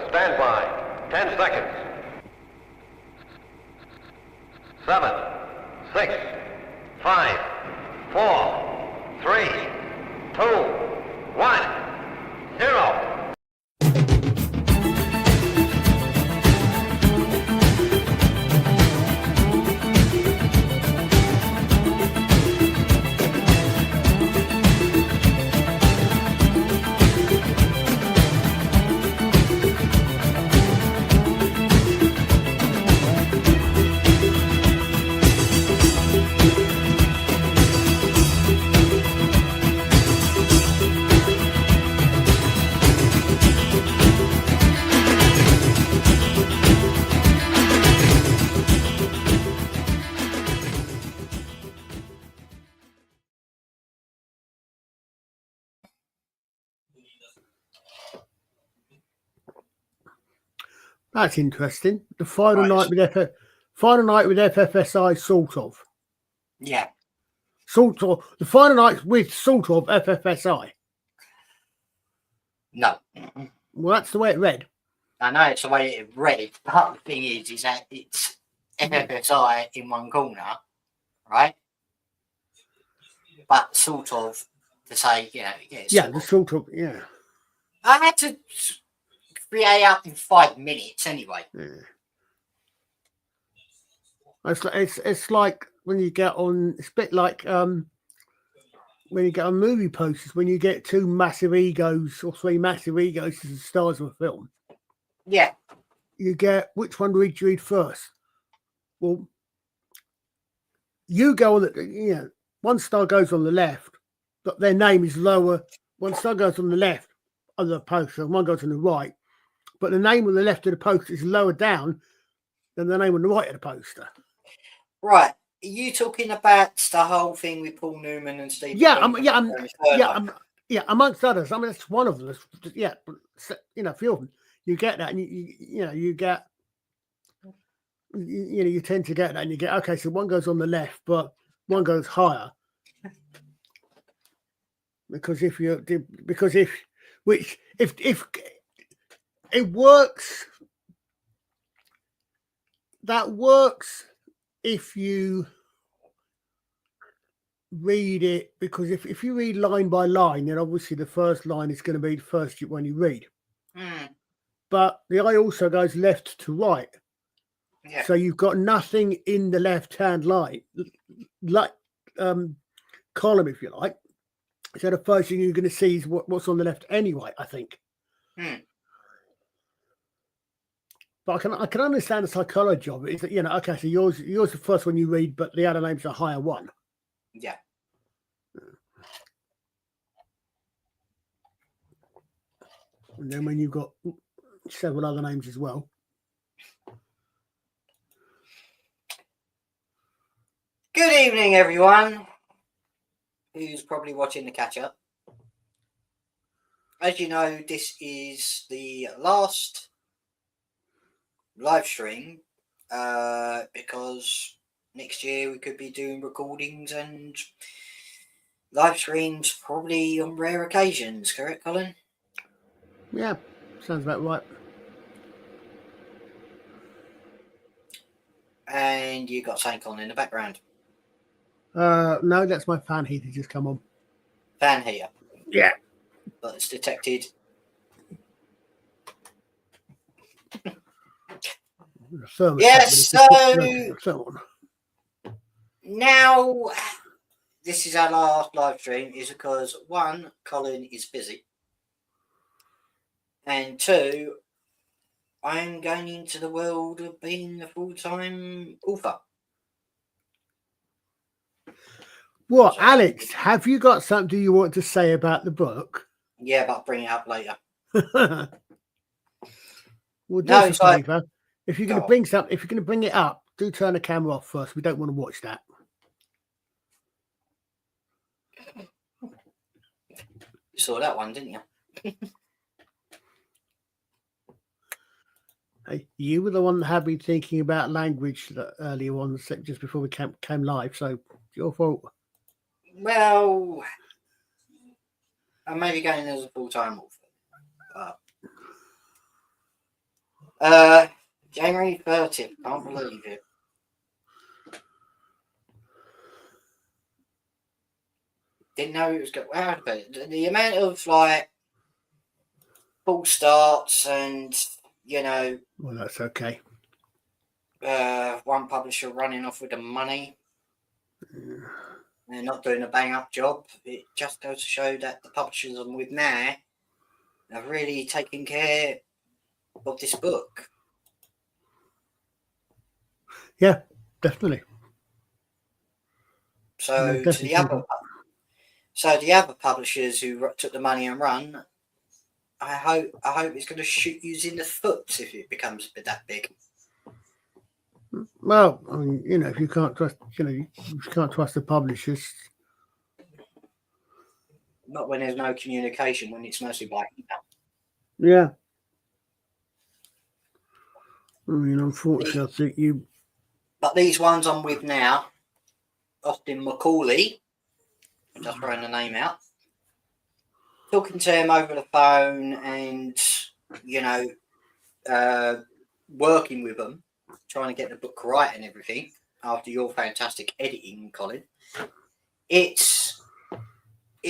Stand by. 10 seconds. 7, 6, 5, 4, 3, 2, 1, 0. That's interesting. The final night with FFSI, sort of. Yeah. Sort of. The final night with sort of FFSI. No. Well, that's the way it read. I know it's the way it read, but the thing is that it's FFSI in one corner, right? But sort of to say, The sort of, yeah. I had to create up in 5 minutes anyway. Yeah. It's like when you get on. It's a bit like when you get on movie posters, when you get 2 massive egos or 3 massive egos as the stars of a film. Yeah. You get, which one do you read first? Well, you go on the, one star goes on the left, but their name is lower. One star goes on the left of the poster, and one goes on the right, but the name on the left of the poster is lower down than the name on the right of the poster. Right. Are you talking about the whole thing with Paul Newman and Steve? Amongst others. I mean, that's one of them. Yeah, a few of them. You get that, and you get, you tend to get that, and you get, okay, so one goes on the left, but one goes higher. Because if it works, that works if you read it, because if you read line by line, then obviously the first line is going to be the first one you read. But the eye also goes left to right. Yeah. So you've got nothing in the left-hand line, column, if you like. So the first thing you're going to see is what's on the left anyway, I think. But I can understand the psychology of it. Is that, okay, so yours the first one you read, but the other name's a higher one. Yeah. And then when you've got several other names as well. Good evening, everyone who's probably watching the catch-up. As you know, this is the last live stream because next year we could be doing recordings and live streams probably on rare occasions, correct, Colin? Yeah, sounds about right. And you got something on in the background? No, that's my fan heater just come on. Fan heater? Yeah. But it's detected. Yes, so now this is our last live stream is because 1, Colin is busy, and 2, I'm going into the world of being a full-time author. Well, Alex, have you got something you want to say about the book? Yeah, but I'll bring it up later. Well, do us a favor. If you're going to bring it up, do turn the camera off first. We don't want to watch that. You saw that one, didn't you? Hey, you were the one that had me thinking about language earlier on, just before we came live, so it's your fault. Well, I may be going as a full-time author. January 30th. Can't believe it. Didn't know it was going. Wow, but the amount of like full starts and Well, that's okay. One publisher running off with the money. Yeah. They're not doing a bang up job. It just goes to show that the publishers I'm with now are really taking care of this book. Yeah, definitely. So Yeah, to the other publishers who took the money and run, I hope it's going to shoot you in the foot if it becomes that big. Well, I mean, if you can't trust, you can't trust the publishers. Not when there's no communication, when it's mostly by email. Yeah. I mean, unfortunately, I think you. But these ones I'm with now, Austin Macaulay, I'm just throwing the name out, talking to him over the phone and, working with them, trying to get the book right and everything, after your fantastic editing, Colin, it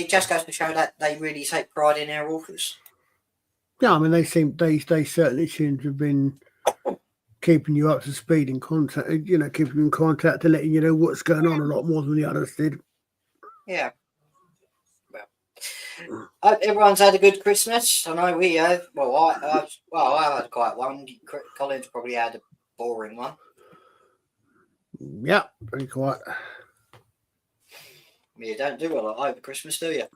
just goes to show that they really take pride in their authors. Yeah, I mean, they certainly seem to have been keeping you up to speed in contact, keeping you in contact and letting you know what's going on a lot more than the others did. Yeah. Well, I hope everyone's had a good Christmas. I know we have. Well, I had quite one. Colin's probably had a boring one. Yeah, pretty quiet. You don't do a lot over Christmas, do you?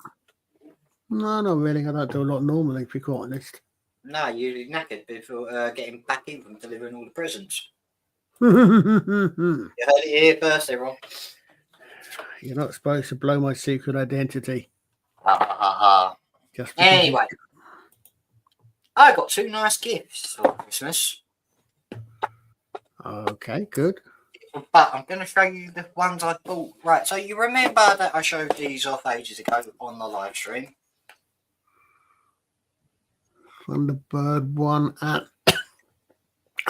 No, not really. I don't do a lot normally, to be quite honest. No, you're knackered before getting back in from delivering all the presents. You're You heard it here first, everyone. not supposed to blow my secret identity. Just anyway, I got 2 nice gifts for Christmas. Okay, good. But I'm going to show you the ones I bought. Right, so you remember that I showed these off ages ago on the live stream? Thunderbird 1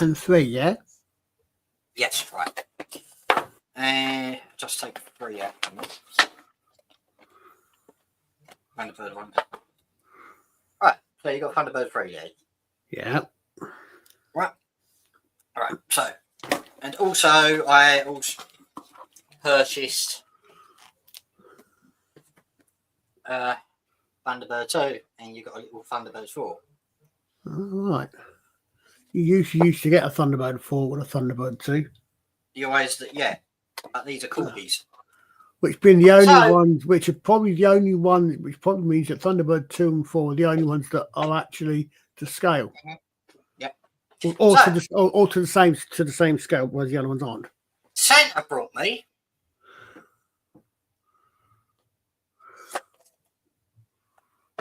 and 3, yeah? Yes, right. Just take 3 out. Thunderbird 1. Right, so you got Thunderbird 3 there. Yeah. Right. Alright, so. And also, I also purchased Thunderbird 2, and you got a little Thunderbird 4. All right. You used to get a Thunderbird 4 with a Thunderbird 2. You always, yeah. But these are corgis. Which been the only ones, which are probably the only one, which probably means that Thunderbird 2 and 4 are the only ones that are actually to scale. Mm-hmm. Yep. Or to the same scale, whereas the other ones aren't. Santa brought me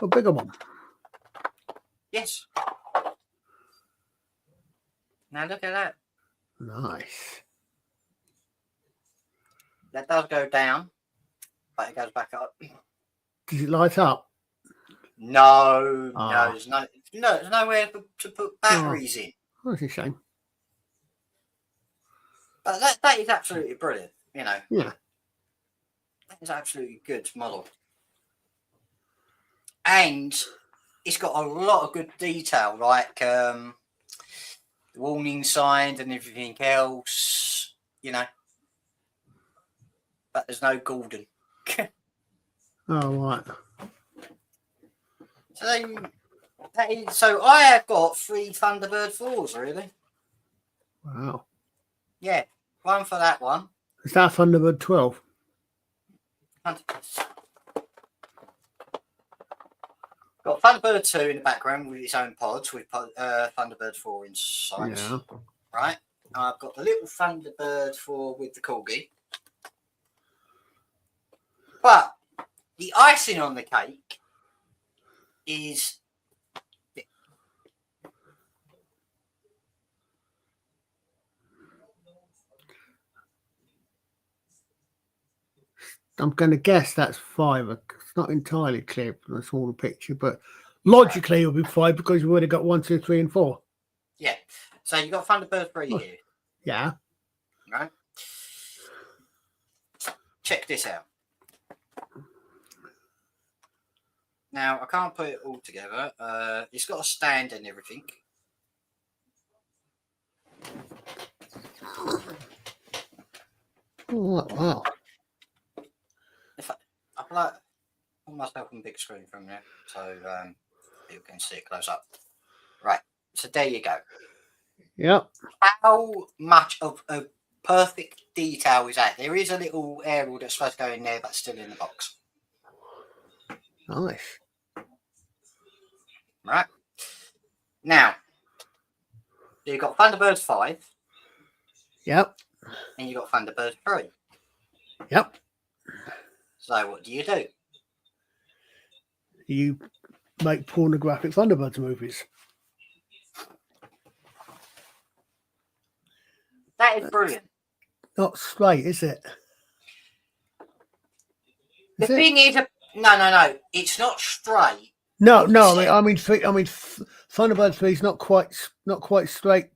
a bigger one. Yes. Now look at that. Nice. That does go down, but it goes back up. Does it light up? No, there's nowhere to put batteries in. Oh, that's a shame. But that is absolutely brilliant, Yeah. That is absolutely good model. And it's got a lot of good detail, like the warning signs and everything else, But there's no Gordon. Oh, right. So I have got 3 Thunderbird 4s, really. Wow. Yeah, one for that one. Is that Thunderbird 12? Got Thunderbird 2 in the background with its own pods, with Thunderbird 4 inside. Yeah. Right. I've got the little Thunderbird 4 with the corgi. But the icing on the cake is I'm going to guess that's 5. It's not entirely clear from the smaller picture, but logically it'll be 5 because you would have got 1, 2, 3, and 4. Yeah. So you've got Thunderbird 3 here. Yeah. Right? Check this out. Now, I can't put it all together. It's got a stand and everything. Oh, wow. If I put myself on big screen from there, so people can see it close up. Right. So there you go. Yep. How much of a perfect detail is that? There is a little aerial that's supposed to go in there, but still in the box. Nice. Right. Now, you've got Thunderbird 5. Yep. And you've got Thunderbird 3. Yep. So what do? You make pornographic Thunderbirds movies. That is brilliant. Not straight, is it? The thing is, no. It's not straight. No. I mean, Thunderbird 3 is not quite straight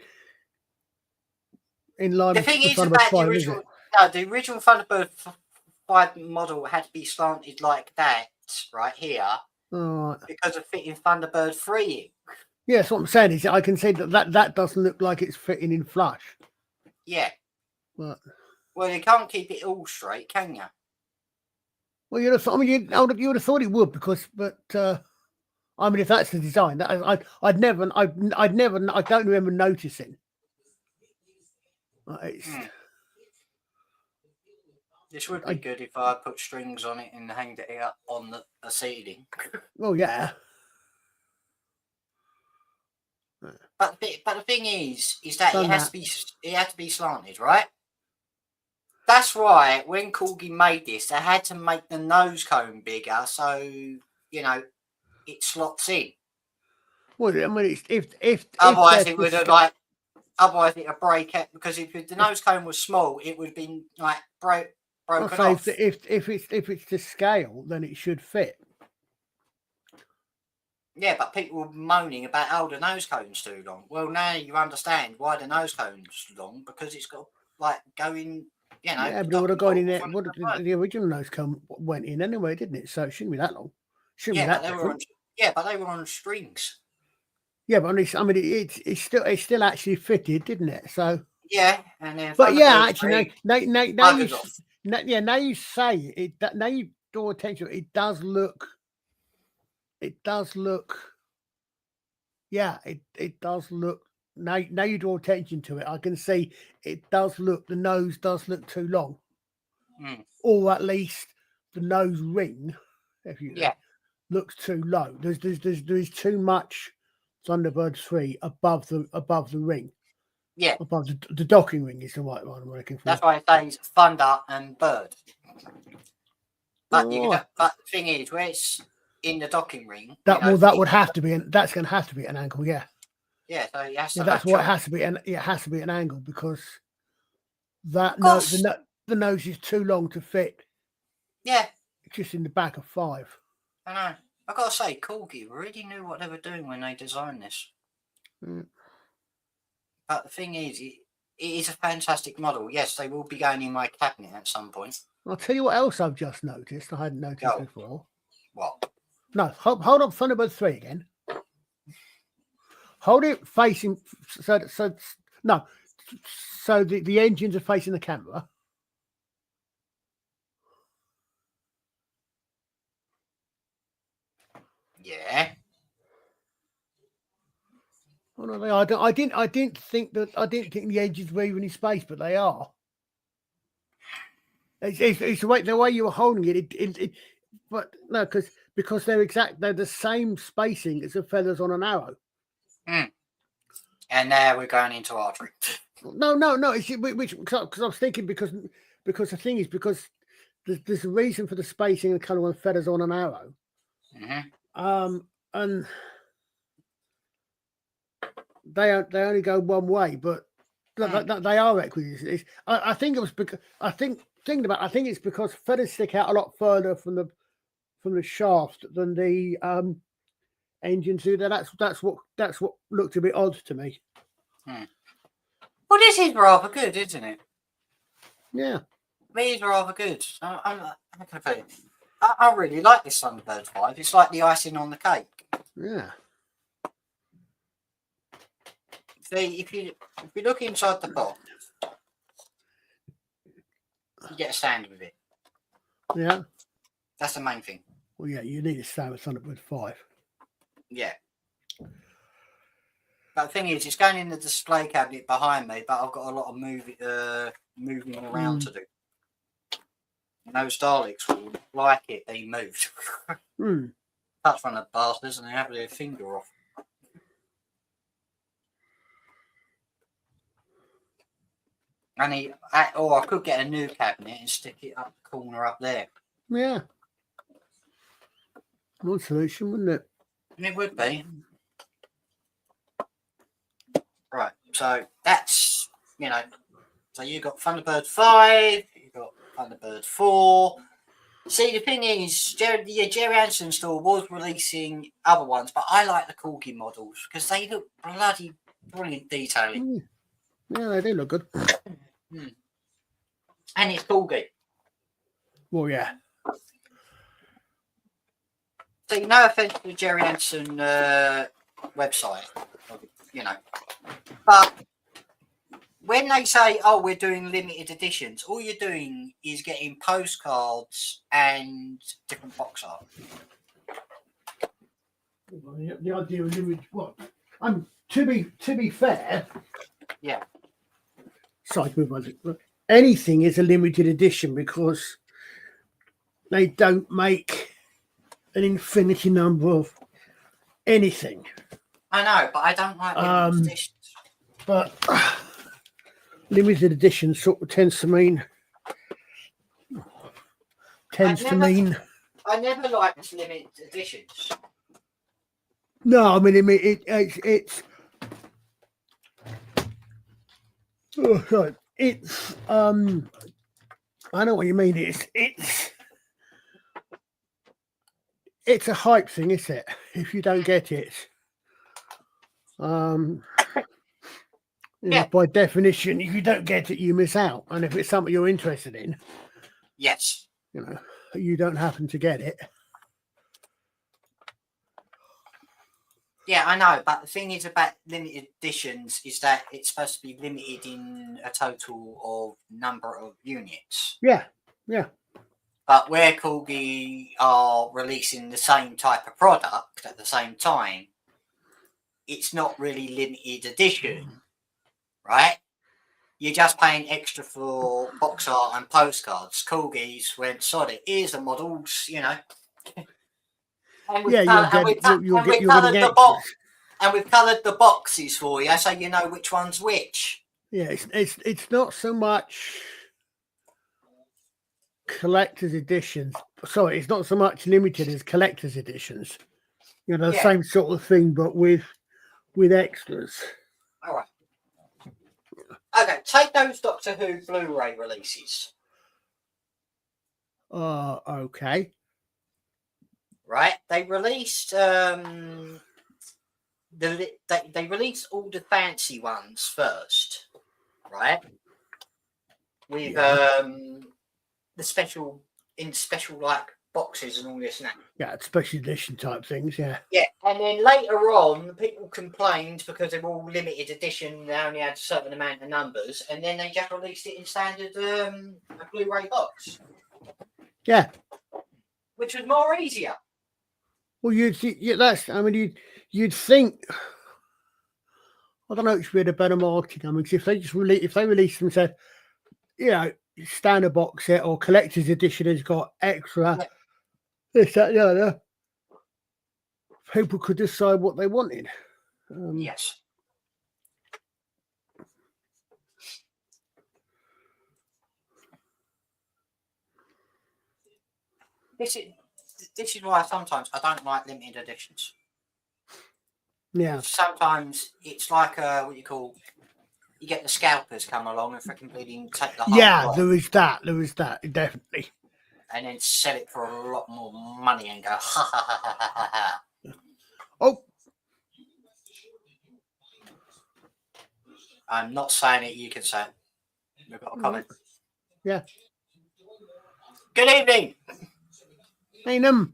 in line. The thing with is Thunderbird about 5, the original. No, the original Thunderbird 5 model had to be slanted like that, right here, because of fitting Thunderbird 3 in. Yeah, that's what I'm saying. Is I can say that doesn't look like it's fitting in flush. Yeah. But, well, you can't keep it all straight, can you? Well, you would have thought it would I mean, if that's the design, I don't remember noticing. This would be good if I put strings on it and hanged it up on the ceiling. Well, yeah. But the thing is that it has to be slanted, right? That's why when Corgi made this, they had to make the nose cone bigger, so it slots in. Well, I mean, otherwise it would have otherwise it would break it, because if the nose cone was small, it would have been like broken off. If it's to scale, then it should fit. Yeah, but people were moaning about the nose cone's too long. Well, now you understand why the nose cone's long, because it's got going. Yeah, but it would have gone in there. The original nose cone went in anyway, didn't it? So it shouldn't be that long. But they were on strings. Yeah, but I mean, it's still actually fitted, didn't it? So yeah, and then now you say it. Now you draw attention. It does look. Yeah, it does look. Now you draw attention to it. I can see it does look. The nose does look too long, or at least the nose ring, looks too low. There's too much Thunderbird 3 above the ring. Yeah, above the docking ring is the right one I'm looking for. That's why it says Thunder and Bird. But the thing is, where it's in the docking ring, would have to be, that's going to have to be an angle, yeah. Yeah, so it has to. That's why it has to be, and it has to be an angle, because the nose is too long to fit. Yeah, just in the back of 5. I know. I gotta say, Corgi really knew what they were doing when they designed this. But the thing is, it is a fantastic model. Yes, they will be going in my cabinet at some point. I'll tell you what else I've just noticed. I hadn't noticed before. What? No, hold up Thunderbird 3 again. Hold it facing so the engines are facing the camera. Yeah. Oh no, I didn't think the engines were even in space, but they are. It's the way you were holding it. But no, because they're the same spacing as the feathers on an arrow. And now we're going into archery. No. Because I was thinking because the thing is, because there's a reason for the spacing and colour on feathers on an arrow. And they only go one way, but they are equidistant. I think it was because I think it's because feathers stick out a lot further from the shaft than the engines do. That's what looked a bit odd to me. Well, this is rather good, isn't it? Yeah. It is rather good. How can I put it? I really like this Thunderbird 5. It's like the icing on the cake. Yeah. See, if you look inside the box, you get a stand with it. Yeah. That's the main thing. Well, yeah, you need a stand with Thunderbird 5. Yeah. But the thing is, it's going in the display cabinet behind me, but I've got a lot of moving around to do. And those Daleks will like it being moved. Touch one of the bastards and they have their finger off. And I could get a new cabinet and stick it up the corner up there. Yeah. One solution, wouldn't it? It would be. Right, so that's, so you've got Thunderbird 5, you've got Thunderbird 4. See, the thing is, Jerry Anderson store was releasing other ones, but I like the Corgi models because they look bloody brilliant detailing. Yeah, they do look good. And it's Corgi. Well, yeah. So, no offense to the Jerry Anderson website, but when they say, "Oh, we're doing limited editions," all you're doing is getting postcards and different box art. Well, the idea of limited, what? To be fair, yeah. Sorry, anything is a limited edition because they don't make an infinity number of anything. I know, but I don't like limited editions. But limited edition sort of tends to mean. I never liked limited editions. No, I mean it's. Oh, sorry. It's I know what you mean. It's a hype thing, isn't it? If you don't get it, by definition, if you don't get it, you miss out. And if it's something you're interested in, yes, you don't happen to get it. Yeah, I know, but the thing is about limited editions is that it's supposed to be limited in a total of number of units. Yeah. But where Corgi are releasing the same type of product at the same time, it's not really limited edition, right? You're just paying extra for box art and postcards. Corgis went, sorry, here's the models, And we've coloured the boxes for you, so you know which one's which. Yeah, it's not so much collector's editions. Sorry, it's not so much limited as collector's editions. Same sort of thing, but with extras. All right. Okay, take those Doctor Who Blu-ray releases. Okay. Right, they released they released all the fancy ones first, right? With the special like boxes and all this and that. Yeah, special edition type things. Yeah. Yeah, and then later on, people complained because they were all limited edition. They only had a certain amount of numbers, and then they just released it in standard a Blu-ray box. Yeah. Which was more easier. Well, you'd think I don't know, it should be a better marketing. I mean, if they just release them and said, standard box set or collector's edition has got extra this, that, the other, people could decide what they wanted. Yes. This is why sometimes I don't like limited editions. Yeah. Sometimes it's like you get the scalpers come along and completely take the whole lot. There is that, definitely. And then sell it for a lot more money and go, ha ha ha ha ha ha. Oh. I'm not saying it. You can say it. We've got a comment. Yeah. Good evening. Hey, Num.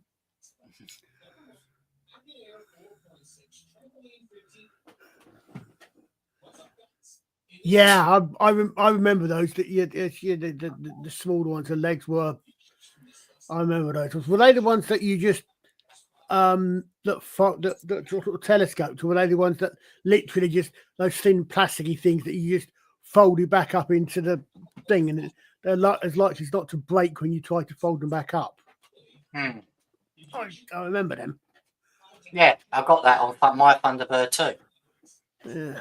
Yeah, I remember those. That the smaller ones. The legs were. I remember those. Were they the ones that you just that sort of telescoped, or were they the ones that literally just those thin plasticky things that you just folded back up into the thing, and they're as likely as not to break when you try to fold them back up? I remember them. Yeah, I got that on my Thunderbird too. Yeah.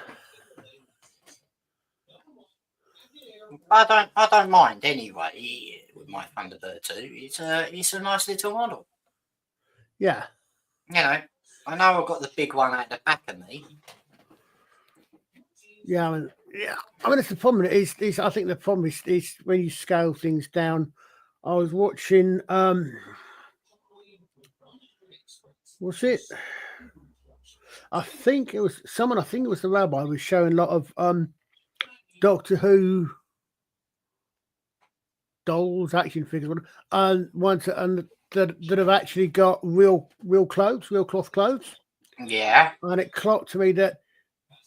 I don't mind anyway with my Thunderbird 2. It's a nice little model. Yeah. You know, I know I've got the big one at the back of me. Yeah, I mean, it's the problem. Is I think the problem is when you scale things down. I was watching. What's it? I think it was someone. I think it was the rabbi was showing a lot of Doctor Who dolls, action figures, and ones that have actually got real clothes, real cloth clothes. Yeah. And it clocked to me that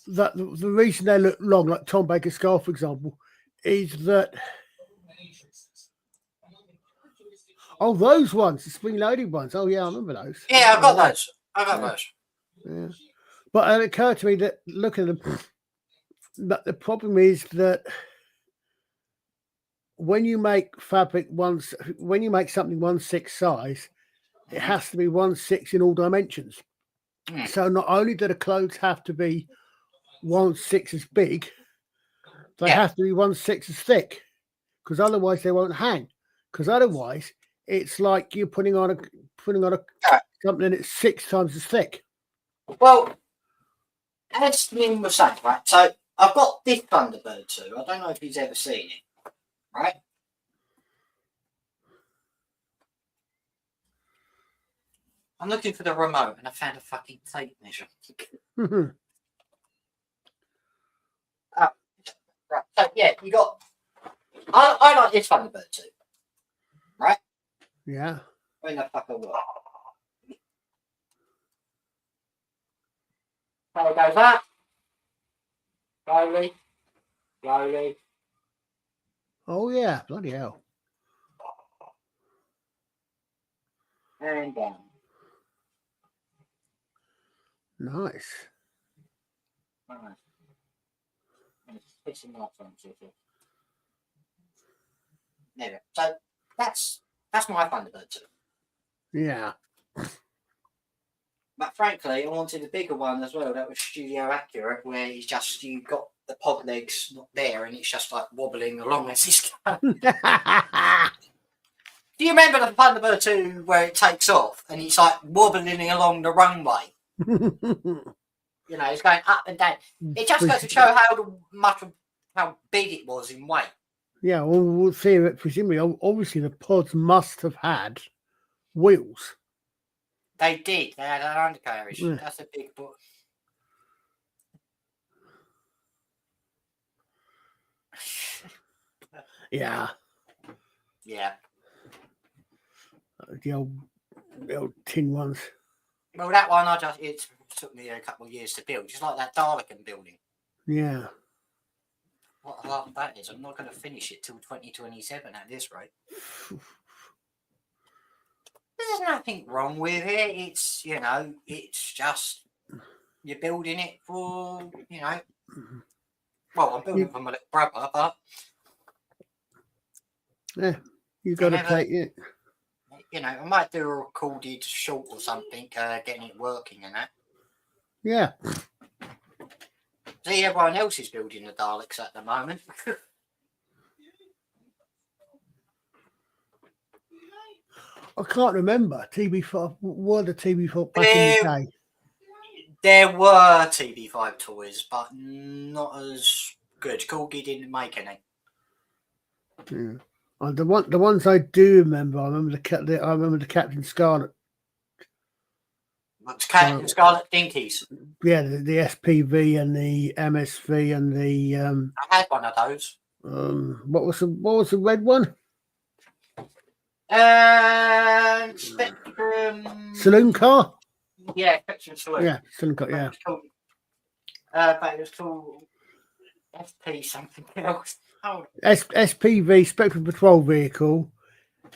the reason they look long, like Tom Baker's scarf, for example, is that those ones, the spring-loaded ones. Oh yeah, I remember those. Yeah, I've got those. I got those. Yeah, but it occurred to me that looking at them, that the problem is that when you make fabric when you make something 1/6 size, it has to be 1/6 in all dimensions. So not only do the clothes have to be 1/6 as big, they have to be 1/6 as thick, because otherwise they won't hang. Because otherwise, it's like you're putting on something that's 6 times as thick. Well, as Lynn was saying, right? So I've got this Thunderbird 2. I don't know if he's ever seen it, right? I'm looking for the remote and I found a fucking tape measure. Right. So yeah, you got. I like this Thunderbird 2, right? Yeah. When the fuck I work. So it goes up. Slowly. Slowly. Oh yeah, bloody hell. And down. Nice. Right. It's lights on, there. So that's my Thunderbird 2. Yeah. But frankly, I wanted a bigger one as well. That was studio accurate, where it's just you've got the pod legs not there, and it's just like wobbling along as it's going. Do you remember the Thunderbird 2 where it takes off and it's like wobbling along the runway? You know, it's going up and down. It just goes to show how big it was in weight. Yeah, well, we'll see it. Presumably, obviously, the pods must have had wheels. They did. They had an undercarriage. Yeah. That's a big book. Yeah. Yeah. The old tin ones. Well, that one, it took me a couple of years to build, just like that Darlican building. Yeah. What a laugh that is. I'm not going to finish it till 2027 at this rate. There's nothing wrong with it. It's, it's just you're building it for, well, I'm building it for my little brother, but yeah, you got to take it. I might do a recorded short or something, getting it working and that. Yeah. See, everyone else is building the Daleks at the moment. I can't remember TB5. Were the TB5 back in the day? There were TB5 toys, but not as good. Corgi didn't make any. Yeah. The ones I do remember, I remember the Captain Scarlet. Scarlet Dinkies. Yeah, the SPV and the MSV and the I had one of those. what was the red one? Spectrum Saloon car. Yeah, Spectrum Saloon. Yeah, saloon car. Yeah. But it was called SP something else. Oh. SPV, Spectrum Patrol Vehicle.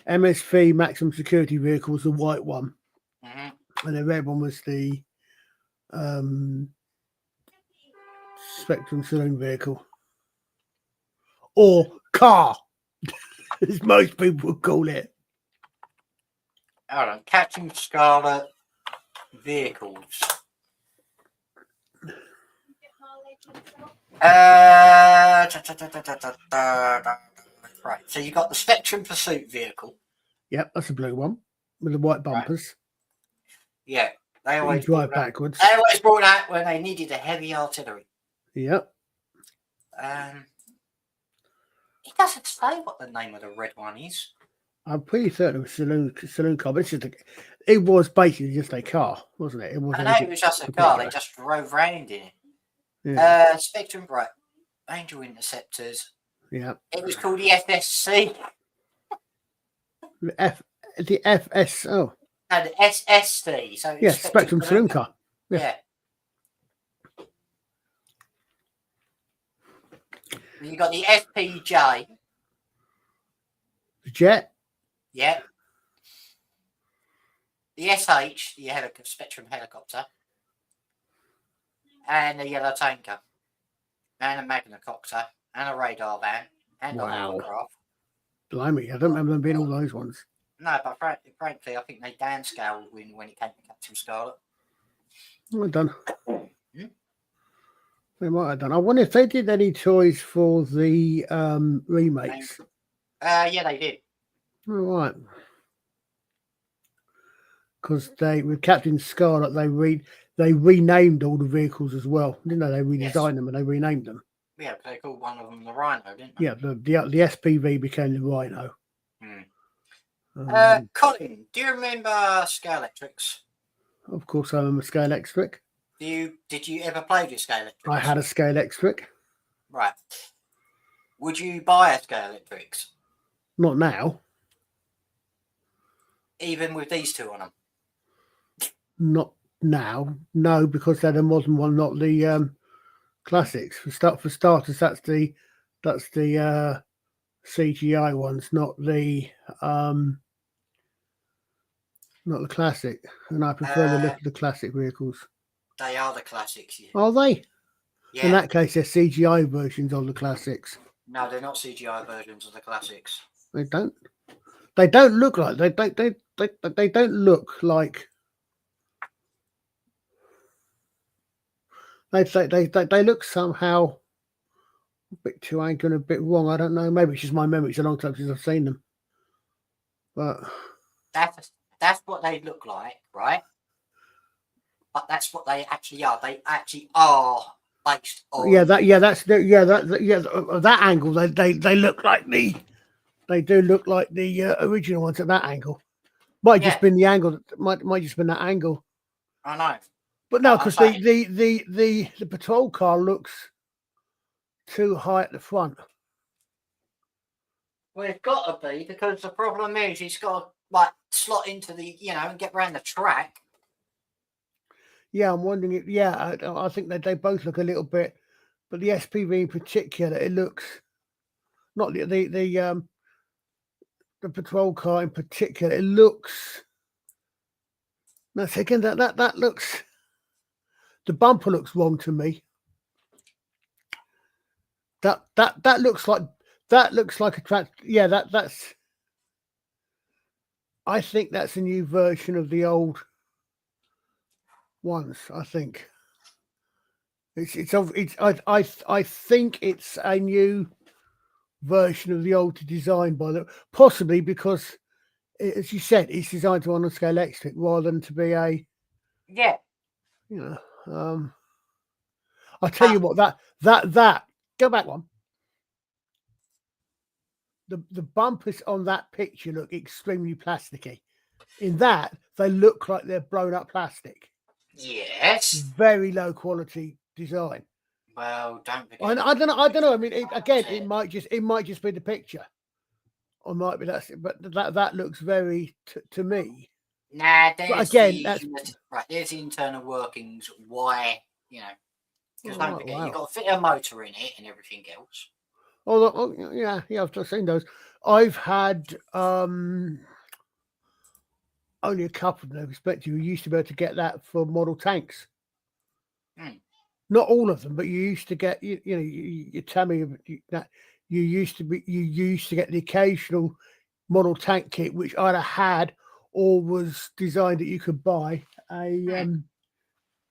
MSV, Maximum Security Vehicle, was the white one, and the red one was the Spectrum Saloon Vehicle, or car, as most people would call it. Hold on, Captain Scarlet Vehicles. Right, so you got the Spectrum Pursuit Vehicle. Yep, that's a blue one with the white bumpers. Right. Yeah, they always drive backwards. They always brought out when they needed a heavy artillery. Yep. It doesn't say what the name of the red one is. I'm pretty certain it was saloon car, but it's just it was basically just a car, wasn't it? It wasn't. I know it was just a car. They just drove around in it. Yeah. Spectrum Bright, Angel Interceptors. Yeah. It was called the FSC. The FS. Oh. No, the SSC. So yeah, Spectrum Saloon Car. Yeah. You got the FPJ. The Jet. Yeah. The SH, the Spectrum helicopter. And the yellow tanker. And a Magnacopter. And a radar van. And a hovercraft. Blimey, I don't remember them being all those ones. No, but frankly, I think they downscaled when it came to Captain Scarlet. Well done. They might have done. I wonder if they did any toys for the remakes. Yeah, they did. All right. Because with Captain Scarlet, they renamed all the vehicles as well. Didn't they? They redesigned them and they renamed them. Yeah, they called one of them the Rhino, didn't they? Yeah, the SPV became the Rhino. Colin, do you remember Scale Electrics? Of course, I remember Scale Electric. Did you ever play with Scale Electrics? I had a Scale Electric. Right. Would you buy a Scale Electrics? Not now. Even with these two on them? Not now. No, because they're the modern one, not the classics. For starters, that's the CGI ones, not the classic. And I prefer the look of the classic vehicles. They are the classics. Yeah. Are they? Yeah. In that case, they're CGI versions of the classics. No, they're not CGI versions of the classics. They don't. They don't look like. They don't look like. They look somehow a bit too angry and a bit wrong. I don't know. Maybe it's just my memory. It's a long time since I've seen them. But that's what they look like, right? But that's what they actually are. They actually are based on. That angle. They look like they do look like the original ones at that angle. Might just been the angle. Might just been that angle. I know. But no, because the patrol car looks too high at the front. Well, it's got to be, because the problem is it's got to slot into the and get around the track. Yeah, I'm wondering if I think that they both look a little bit, but the SPV in particular, it looks not the patrol car in particular. It looks. Now, second that looks. The bumper looks wrong to me. That looks like a track. Yeah, that's. I think that's a new version of the old ones. I think I think it's a new version of the old design possibly because, as you said, it's designed to run on Scale Electric rather than to be a. Yeah. I'll tell you what, that go back one. The bumpers on that picture look extremely plasticky. In that, they look like they're blown up plastic. Yes. Very low quality design. Well, don't forget. I don't know. I don't know. I mean, it might just be the picture, or might be but that looks very to me. Nah, there's there's the internal workings. Why, because don't forget, you've got to fit a motor in it and everything else. Yeah, I've just seen those. I've had only a couple of them. Respect you used to be able to get that for model tanks. Not all of them, but you used to get you tell me that you used to get the occasional model tank kit which either had or was designed that you could buy an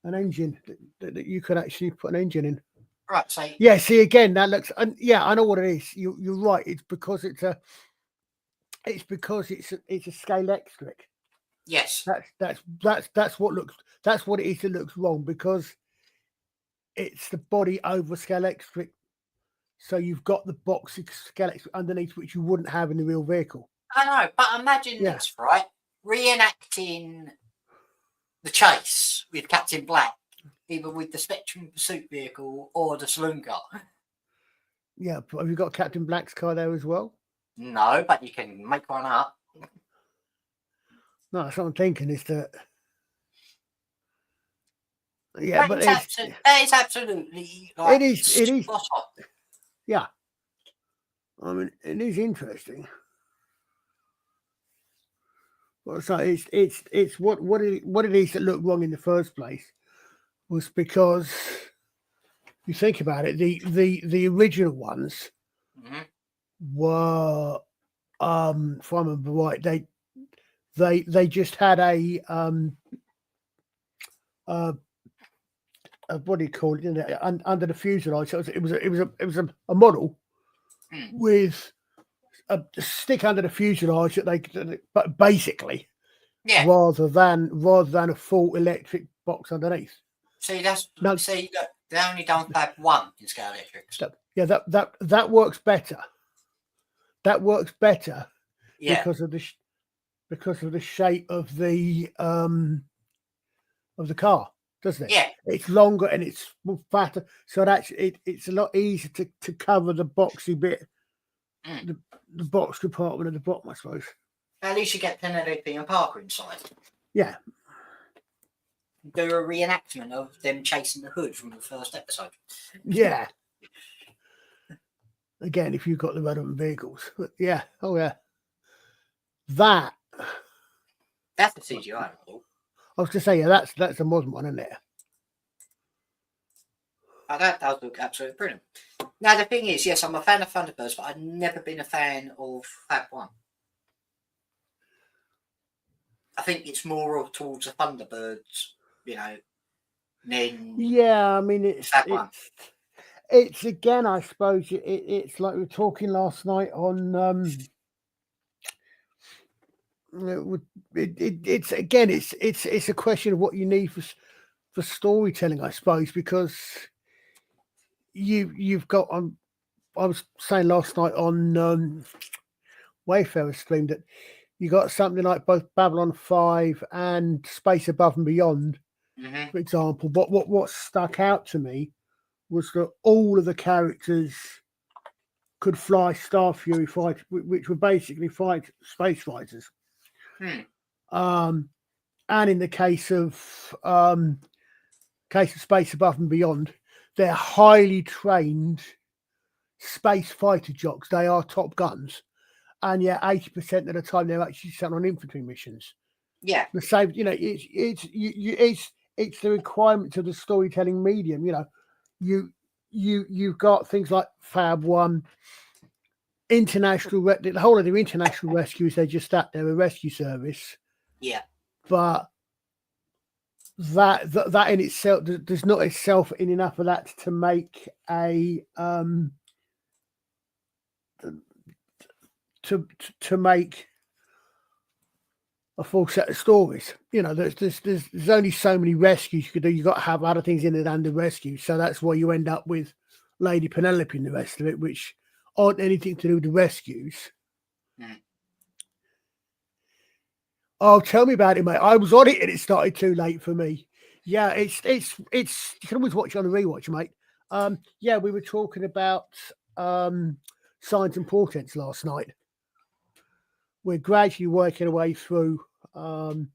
engine that you could actually put an engine in. Right. So yeah, see again that looks I know what it is. You're right. It's because it's a scale electric. Yes. That's what it is that looks wrong, because it's the body over scale electric. So you've got the box scale electric underneath, which you wouldn't have in the real vehicle. I know, but imagine this, right? Reenacting the chase with Captain Black, either with the Spectrum Pursuit vehicle or the saloon car. Yeah, but have you got Captain Black's car there as well? No, but you can make one up. No, that's what I'm thinking is that. Yeah, but it's absolutely like, it is. Yeah, I mean, it is interesting. So it's what it is that looked wrong in the first place was because you think about it, the original ones were if I remember right, they just had a what do you call it? Under the fuselage, so it was a model with a stick under the fuselage but basically, rather than a full electric box underneath. See, they only don't have one in scale electrics. That works better. That works better because of the shape of the car, doesn't it? Yeah, it's longer and it's fatter, so it's a lot easier to cover the boxy bit, the box compartment at the bottom, I suppose. At least you get Penelope and Parker inside. Yeah. Do a reenactment of them chasing the hood from the first episode. Yeah. Again, if you've got the relevant vehicles. But yeah. Oh, yeah. That's the CGI model. I was going to say, yeah, that's a modern one, isn't it? Oh, that does look absolutely brilliant. Now, the thing is, yes, I'm a fan of Thunderbirds, but I've never been a fan of Fab One. I think it's more towards the Thunderbirds, than yeah, I mean, it's again, I suppose it's like we were talking last night on it's again it's a question of what you need for storytelling, I suppose, because you've got I was saying last night on Wayfarer's stream that you got something like both Babylon 5 and Space Above and Beyond, for example. But what stuck out to me was that all of the characters could fly Star Fury fighters, which were basically space fighters. And in the case of Space Above and Beyond, they're highly trained space fighter jocks. They are Top Guns, and 80% of the time they're actually sent on infantry missions. Yeah, the same. It's the requirements of the storytelling medium. You've got things like Fab One, international. The whole of the international rescues, they're just that. They're a rescue service. Yeah, but that in itself does not itself in enough of that to make a to make a full set of stories. There's only so many rescues you could do. You've got to have other things in it than the rescue. So that's why you end up with Lady Penelope and the rest of it, which aren't anything to do with the rescues. Oh, tell me about it, mate. I was on it and it started too late for me. Yeah, it's you can always watch it on the rewatch, mate. Yeah, we were talking about signs and portents last night. We're gradually working our way through. We're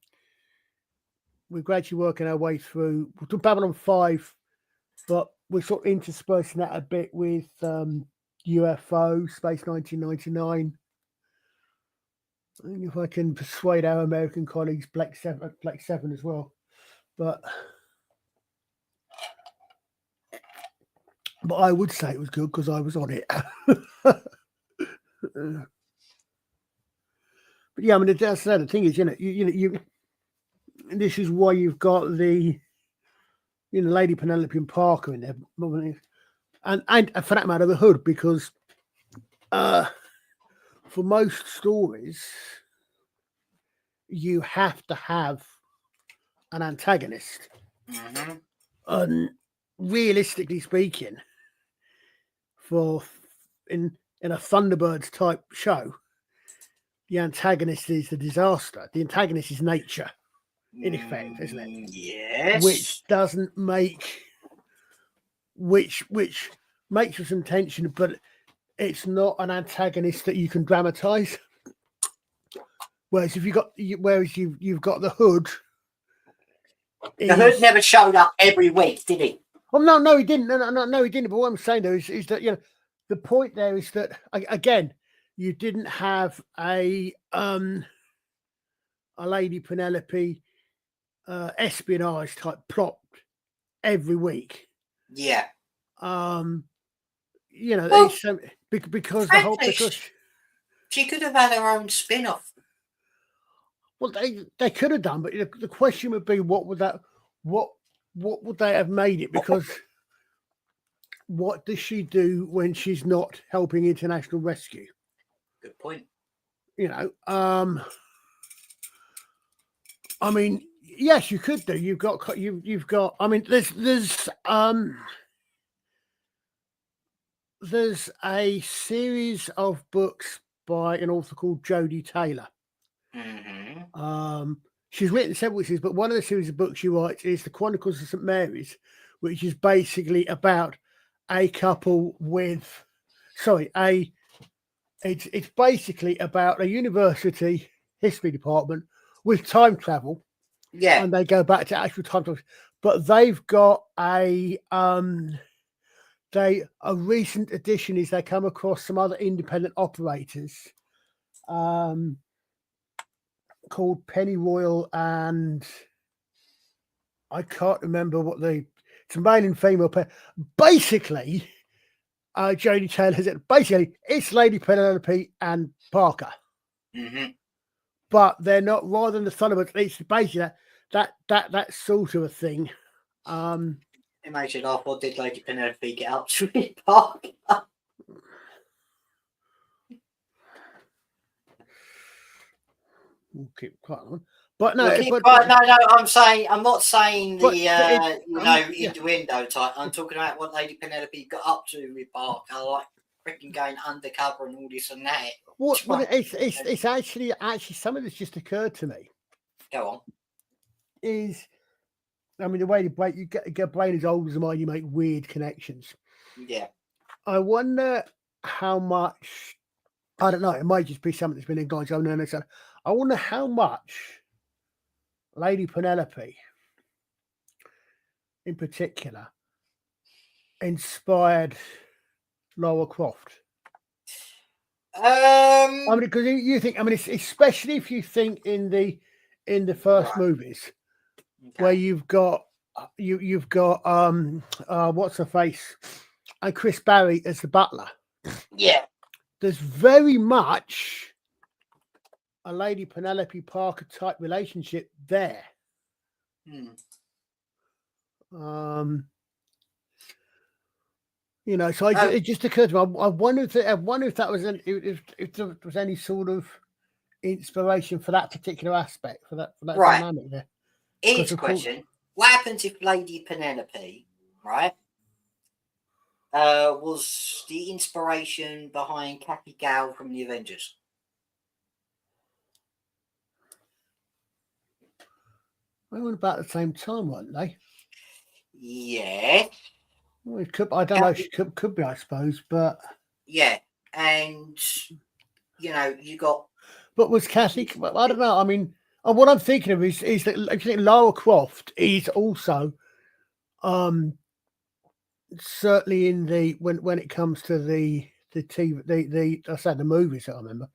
gradually working our way through. We're talking Babylon 5, but we're sort of interspersing that a bit with UFO, Space 1999. I think if I can persuade our American colleagues, Black 7 as well. But I would say it was good because I was on it. But yeah, I mean, that's the thing is, you this is why you've got the, Lady Penelope and Parker in there, and for that matter, the Hood, because for most stories, you have to have an antagonist. Mm-hmm. And realistically speaking, in a Thunderbirds type show, the antagonist is the disaster. The antagonist is nature, in effect, isn't it? Yes. Which doesn't make, which makes for some tension, but it's not an antagonist that you can dramatize. Whereas you've got the Hood. The Hood never showed up every week, did he? Oh no, he didn't. No, he didn't. But what I'm saying though is that the point there is that again, you didn't have a Lady Penelope espionage type plot every week. Yeah. Well, because she could have had her own spin-off. Well, they could have done, but the question would be, what would they have made it? Because what does she do when she's not helping international rescue? Good point. I mean, yes, you could do. You've got. I mean, there's a series of books by an author called Jodie Taylor. Mm-hmm. She's written several series, but one of the series of books she writes is The Chronicles of St. Mary's, which is basically about a couple with, it's basically about a university history department with time travel. Yeah. And they go back to actual time travel. But they've got a recent addition is they come across some other independent operators called Pennyroyal, and I can't remember what it's a male and female pair. Basically, Jodie Taylor said basically it's Lady Penelope and Parker. Mm-hmm. But they're not, rather than the Thunderbirds, it's basically that sort of a thing. It makes you laugh. What did Lady Penelope get up to in Parker? We'll keep quiet on. But no, I'm not saying the innuendo type. I'm talking about what Lady Penelope got up to with Parker, like freaking going undercover and all this and that. It's actually something that's just occurred to me. Go on. I mean, the way you get a brain as old as mine, you make weird connections. Yeah. I wonder how much. I don't know. It might just be something that's been acknowledged. I wonder how much Lady Penelope, in particular, inspired Lara Croft. I mean, because you think. I mean, especially if you think in the first movies, where you've got what's her face, and Chris Barry as the butler. Yeah. There's very much a Lady Penelope Parker type relationship there. So it just occurred to me. I wonder if that was if there was any sort of inspiration for that particular aspect, for that dynamic there. Here's a question: what happens if Lady Penelope, right, was the inspiration behind Kathy Gale from the Avengers? They were about the same time, weren't they? Yeah. Well, it could. I don't know. She could be, I suppose, but yeah, and you got. But was Cassie? I don't know. I mean, what I'm thinking of is that I think Lara Croft is also, certainly in the when it comes to the TV the I said the movies that I remember.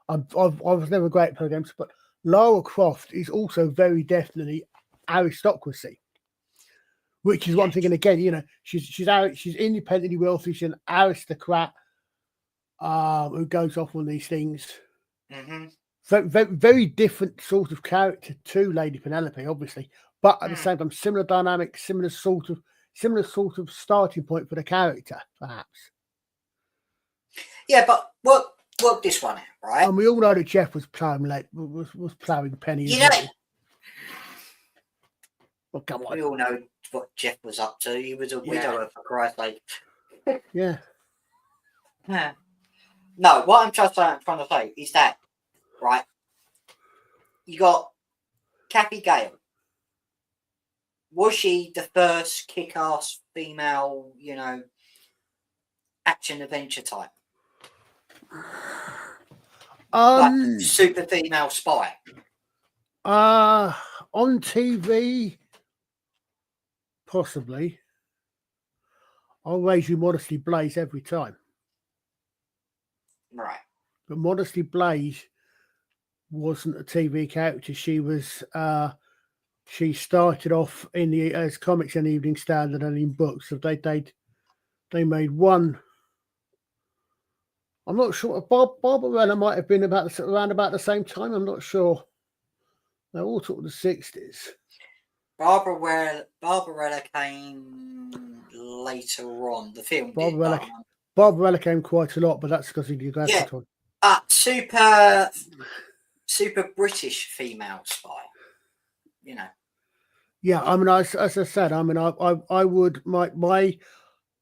I was never great at programs, but Lara Croft is also very definitely aristocracy, which is one thing. And again, she's independently wealthy. She's an aristocrat who goes off on these things. Mm-hmm. Very, very different sort of character to Lady Penelope, obviously, but at the same time, similar dynamics, similar sort of starting point for the character, perhaps. Yeah, but work this one out, right? And we all know that Jeff was ploughing Penny as well. Well, come on. We all know what Jeff was up to. He was a widower, for Christ's sake. Yeah. No, what I'm trying to say is that, right, you got Kathy Gale. Was she the first kick-ass female, action adventure type? Like super female spy? On TV, possibly. I'll raise you Modesty Blaze every time. Right. But Modesty Blaze wasn't a TV character. She was. She started off as comics in the Evening Standard and in books. So they made one. I'm not sure. Barbarella might have been around about the same time. I'm not sure. They're all sort of the 60s. Barbarella came later on. The film Barbarella came quite a lot, but that's because of the graphic one. Super British female spy. Yeah, I mean, as I said, I mean, I would,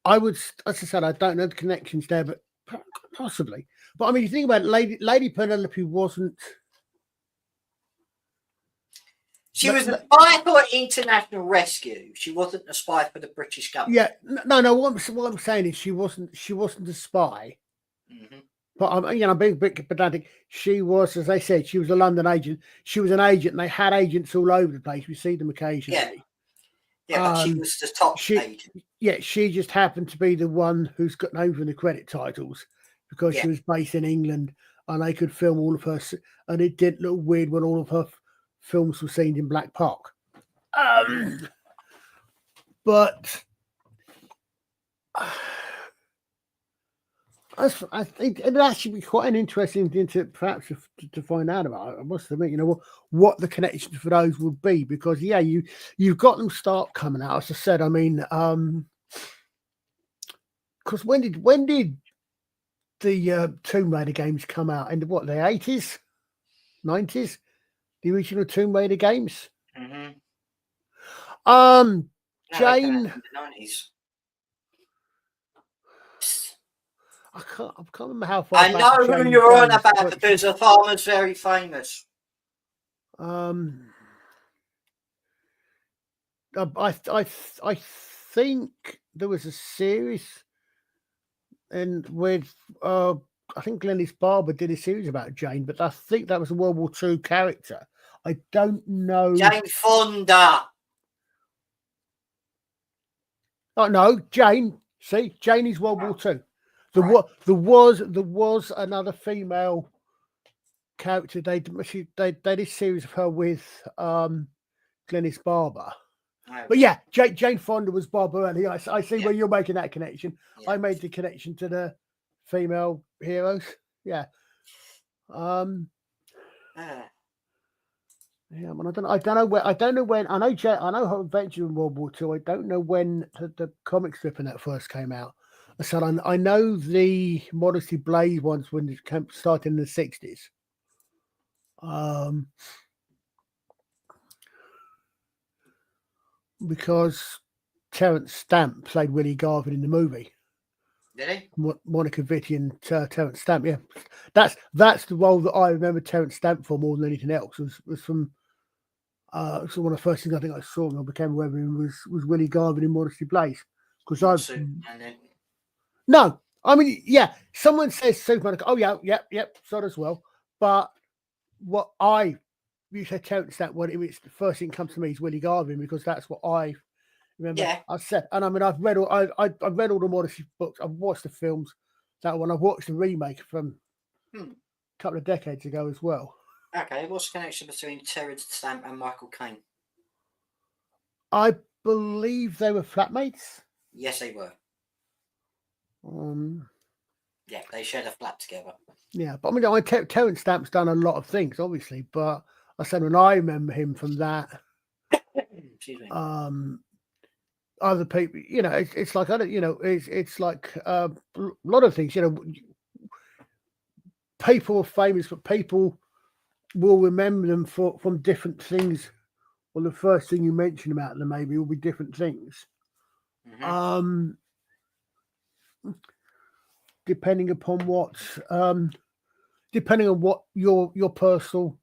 as I said, I don't know the connections there, but possibly. But I mean, you think about it, Lady Penelope wasn't. She was a spy for international rescue. She wasn't a spy for the British government. Yeah, no. What I'm saying is, she wasn't a spy. Mm-hmm. But I'm being a bit pedantic. She was, as they said, she was a London agent. She was an agent, and they had agents all over the place. We see them occasionally. Yeah, but she was the top agent. Yeah, she just happened to be the one who's got known for the credit titles because she was based in England, and they could film all of her. And it didn't look weird when all of her films were seen in Black Park. But I think it'd actually be quite an interesting thing to perhaps to find out about. I must admit, what the connections for those would be, because you've got them start coming out. As I said, I mean, because when did the Tomb Raider games come out? In the 80s, 90s? The original Tomb Raider games. Mm-hmm. Jane. In the 90s. I can't remember how far. I know who you're on about because the farmer's very famous. I think there was a series, and with I think Glennis Barber did a series about Jane, but I think that was a World War II character. I don't know. Jane Fonda. Oh no, Jane. See, Jane is World War II. There was another female character. They did a series of her with Glennis Barber. Okay. But yeah, Jane Fonda was Barbarella. I see where you're making that connection. Yeah. I made the connection to the female heroes. Yeah. Yeah, I don't know when. I know her adventure in World War II. I don't know when the comic strip in that first came out. So I know the Modesty Blaze ones when it started in the 60s. Because Terence Stamp played Willie Garvin in the movie. Did he? Monica Vitti and Terence Stamp. Yeah, that's the role that I remember Terence Stamp for more than anything else. Was from So one of the first things I think I saw when I became aware of him was Willie Garvin in Modesty Blaze. Because no, I mean, yeah, someone says Superman. Oh yeah, yep, so as well. But what you said Terrence that when it's the first thing that comes to me is Willie Garvin because that's what I remember. Yeah. I said, and I mean, I've read all the Modesty books. I've watched the films. That one, I've watched the remake from a couple of decades ago as well. Okay, what's the connection between Terrence Stamp and Michael Caine? I believe they were flatmates. Yes, they were. Yeah, they shared a flat together. Yeah, but I mean, Terrence Stamp's done a lot of things, obviously. But I said when I remember him from that. Excuse me. Other people, it's like it's like a lot of things. People are famous, but people will remember them from different things. Well, the first thing you mention about them maybe will be different things. Mm-hmm. Depending upon what your personal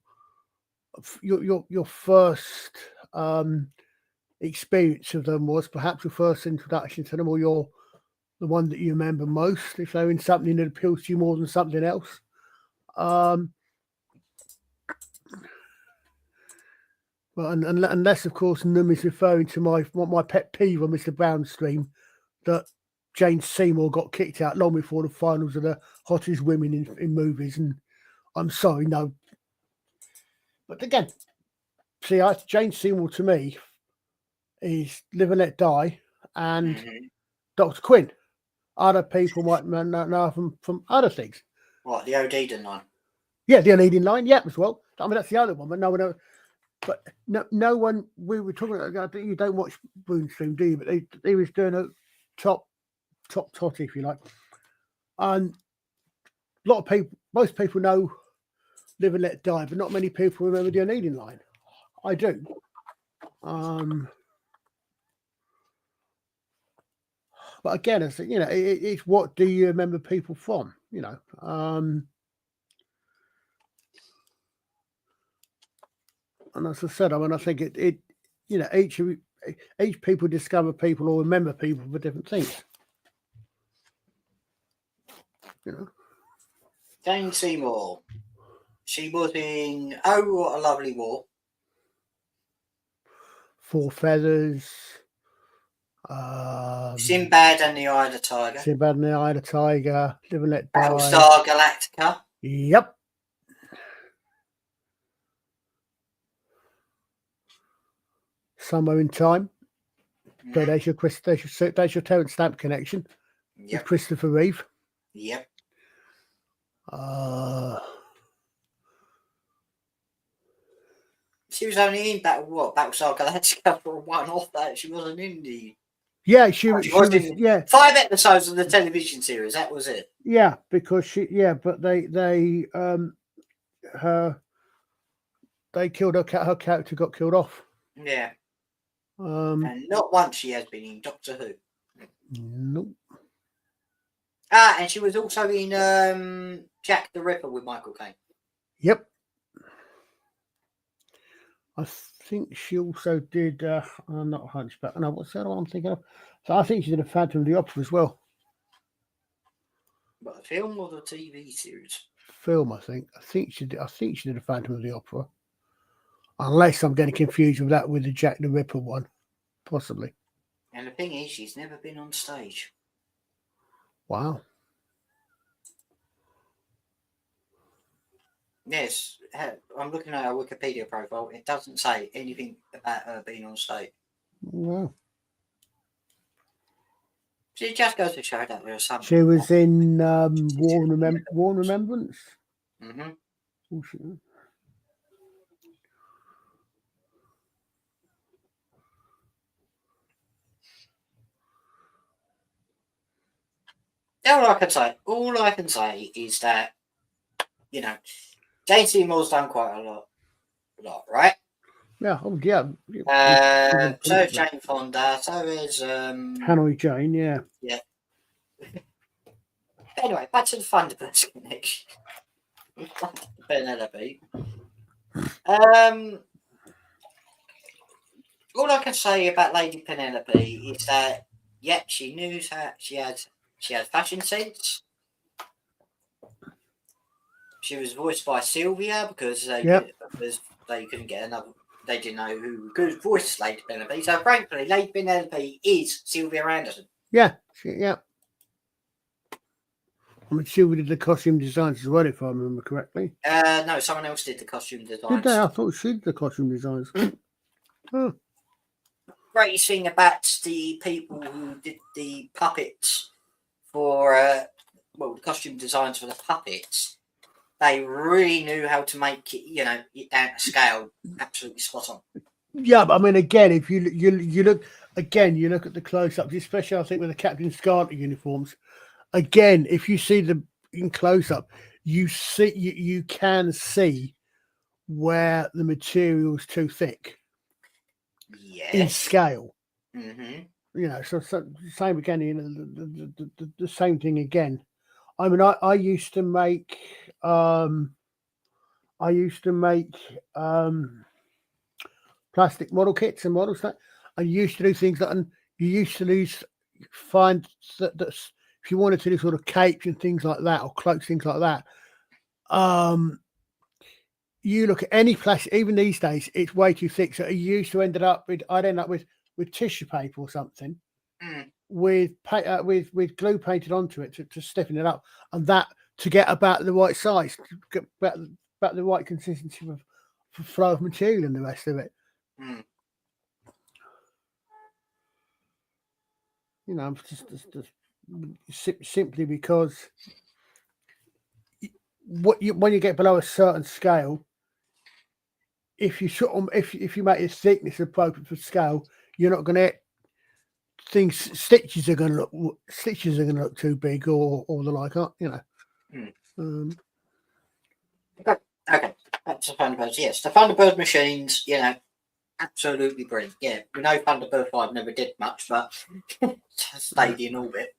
your first experience of them was, perhaps your first introduction to them, or the one that you remember most, if they're in something that appeals to you more than something else. Well, unless, of course, Num is referring to my pet peeve on Mr. Brown's stream, that Jane Seymour got kicked out long before the finals of the hottest women in movies, and I'm sorry, no. But again, see, Jane Seymour to me is Live and Let Die and Dr. Quinn. Other people might know from other things. What, the O'Deedon line? Yeah, the O'Deedon line, yeah, as well. I mean, that's the other one, but no one else. But no one. We were talking about. You don't watch Boone stream, do you? But he was doing a top totty, if you like. And a lot of people, most people know Live and Let Die, but not many people remember the O'Needing line. I do. But again, it's what do you remember people from? And as I said, I mean, I think each people discover people or remember people for different things. Jane Seymour. She was in Oh, What a Lovely War. Four Feathers. Sinbad and the Eye of the Tiger. Sinbad and the Eye of the Tiger. Live and Let Die. Battlestar Galactica. Yep. Somewhere in Time. So there's your Terrence Stamp connection. Yep. With Christopher Reeve. Yep. She was only in Battlestar Galactica for one off that. She wasn't in the. Yeah, she was in 5 episodes of the television series. That was it. Yeah, because but they killed her character, got killed off. Yeah. And not once she has been in Doctor Who. Nope. And she was also in Jack the Ripper with Michael Caine. Yep. I think she also did not Hunchback. No, what's the other one I'm thinking of? So I think she did a Phantom of the Opera as well. But a film or the TV series? Film, I think. I think she did a Phantom of the Opera. Unless I'm getting confused with that with the Jack the Ripper one. Possibly. And the thing is, she's never been on stage. Wow. Yes, I'm looking at her Wikipedia profile. It doesn't say anything about her being on stage. Wow. She just goes to show that there was something. She was in War and Remembrance. Mm-hmm. Oh, all I can say is that, Jane Seymour's done quite a lot, right? Yeah, oh yeah. So is Jane Fonda, so is Hanoi Jane, yeah. Yeah. Anyway, back to the Thunderbirds connection. Penelope. all I can say about Lady Penelope is that, yep, she knew how she had fashion sense. She was voiced by Sylvia because they couldn't get another. They didn't know who could voice Lady Penelope. So frankly, Lady Penelope is Sylvia Anderson. Yeah. I mean, Sylvia did the costume designs as well, if I remember correctly. No, someone else did the costume designs. Did they? I thought she did the costume designs. Oh. Greatest thing about the people who did the puppets for, the costume designs for the puppets, they really knew how to make it, it down to scale, absolutely spot on. Yeah, but I mean, again, if you look at the close-ups, especially I think with the Captain Scarlet uniforms. Again, if you see them in close-up, you can see where the material is too thick. Yes. In scale. Mm-hmm. So same again. The same thing again. I mean, I used to make plastic model kits and models that I used to do things like, and you used to find that if you wanted to do sort of capes and things like that, or cloaks, things like that, you look at any plastic, even these days, it's way too thick. So I'd end up with tissue paper or something, with glue painted onto it to stiffen it up, and that to get about the right size, to get about the right consistency for flow of material and the rest of it. Just simply because when you get below a certain scale, if you make the thickness appropriate for scale, you're not going to stitches are going to look too big or the like, aren't Okay, back to Thunderbirds. Yes, the Thunderbird machines, absolutely brilliant. Yeah, we know Thunderbird 5 never did much, but stayed in orbit.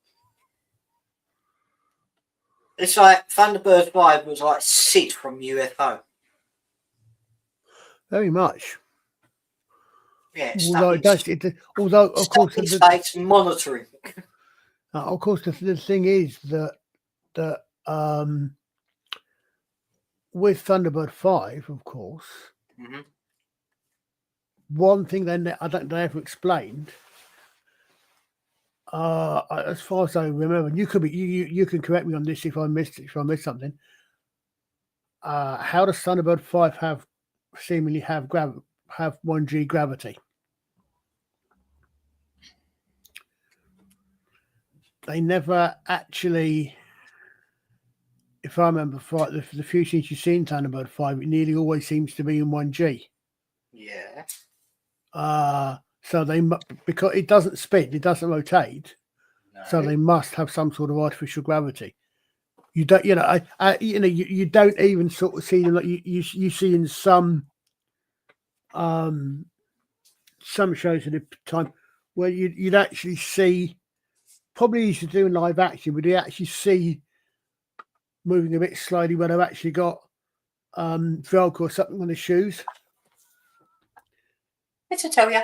It's like Thunderbird 5 was like Sid from UFO. Very much. Yeah, although of course space monitoring. Of course, the thing is that with Thunderbird 5, of course, one thing they ever explained, as far as I remember, and you can correct me on this if I missed something. How does Thunderbird 5 seemingly have 1G gravity? They never actually, if I remember right, the few scenes you see in Thunderbird 5, it nearly always seems to be in 1G. Yeah. So because it doesn't spin, it doesn't rotate, so they must have some sort of artificial gravity. You don't, you don't even sort of see them like you see in some shows at the time where you'd actually see, probably used to do in live action, but you actually see moving a bit slowly when I've actually got Velcro or something on the shoes. It's a tell you.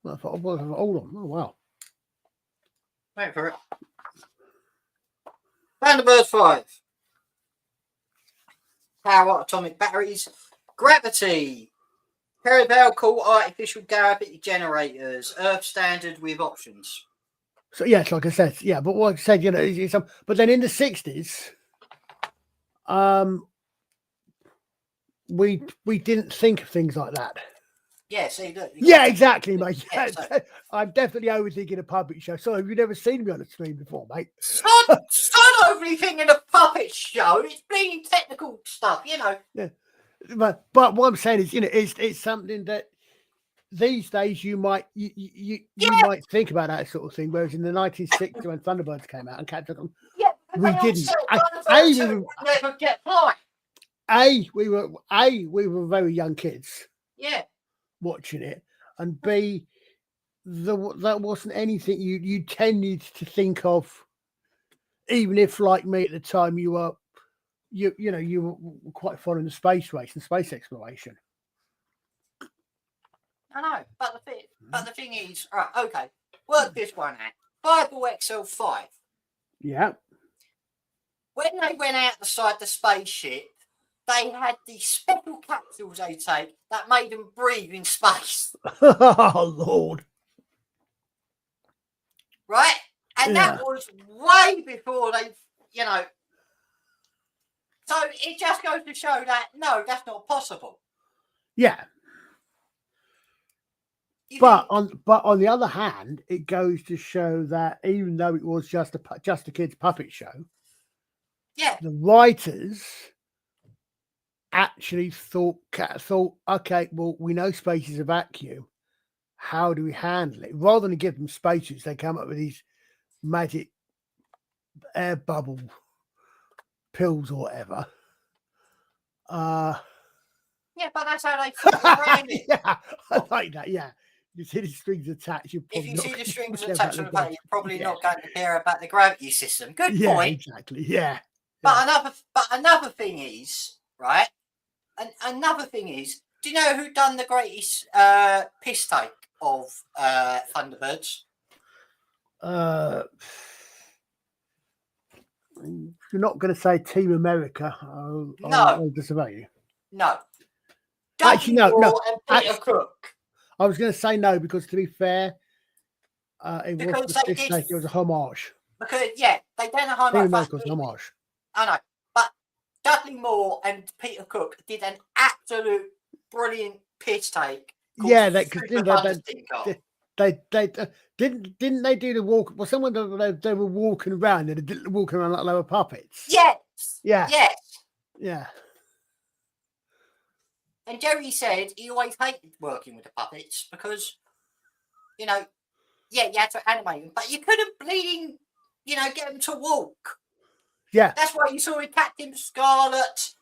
I thought, hold on. Oh, wow. Wait for it. Thunderbird 5. Power atomic batteries. Gravity. Parabolical artificial gravity generators. Earth standard with options. So, yes, like I said, yeah, but what I said, but then in the 60s, we didn't think of things like that. Yeah, see, look. Yeah, exactly, mate. Yeah, so. I'm definitely overthinking a puppet show. So have you never seen me on a screen before, mate? Stop overthinking a puppet show. It's bleeding technical stuff, Yeah, but what I'm saying is, it's something that these days you might might think about that sort of thing. Whereas in the 1960s when Thunderbirds came out and Captain, we didn't. Never get fly. We were very young kids. Yeah. Watching it, and B, that wasn't anything you tended to think of, even if, like me at the time, you were quite fond of the space race and space exploration. I know, but the thing is, right? Okay, work this one out. Bible XL5. Yeah. When they went outside the spaceship, they had these special capsules they take that made them breathe in space. Oh Lord. Right? And that was way before they, you know. So it just goes to show that no, that's not possible. Yeah. But on the other hand, it goes to show that even though it was just a kids' puppet show, yeah, the writers actually thought, okay, well, we know space is a vacuum. How do we handle it? Rather than give them spacesuits, they come up with these magic air bubble pills or whatever. Yeah, but that's how they thought around it. Yeah, I like that. Yeah. You see the strings attached. If you see the strings attached to the plate, you're probably not going to care about the gravity system. Good point. Exactly. Yeah. But another thing is, right? And another thing is, do you know who done the greatest piss take of Thunderbirds? You're not going to say Team America. I'll disobey you. No. Actually, no. And Peter Cook. I was going to say no because, to be fair, it was a homage. Because they done a homage. Team America was a homage. I know, but Dudley Moore and Peter Cook did an absolute brilliant piss take. Yeah, they didn't they do the walk? Well, someone they were walking around and they walking around like they were puppets. Yes. Yeah. Yes. Yeah. And Jerry said he always hated working with the puppets because, you know, you had to animate them, but you couldn't bleeding, get them to walk. Yeah. That's why you saw in Captain Scarlet,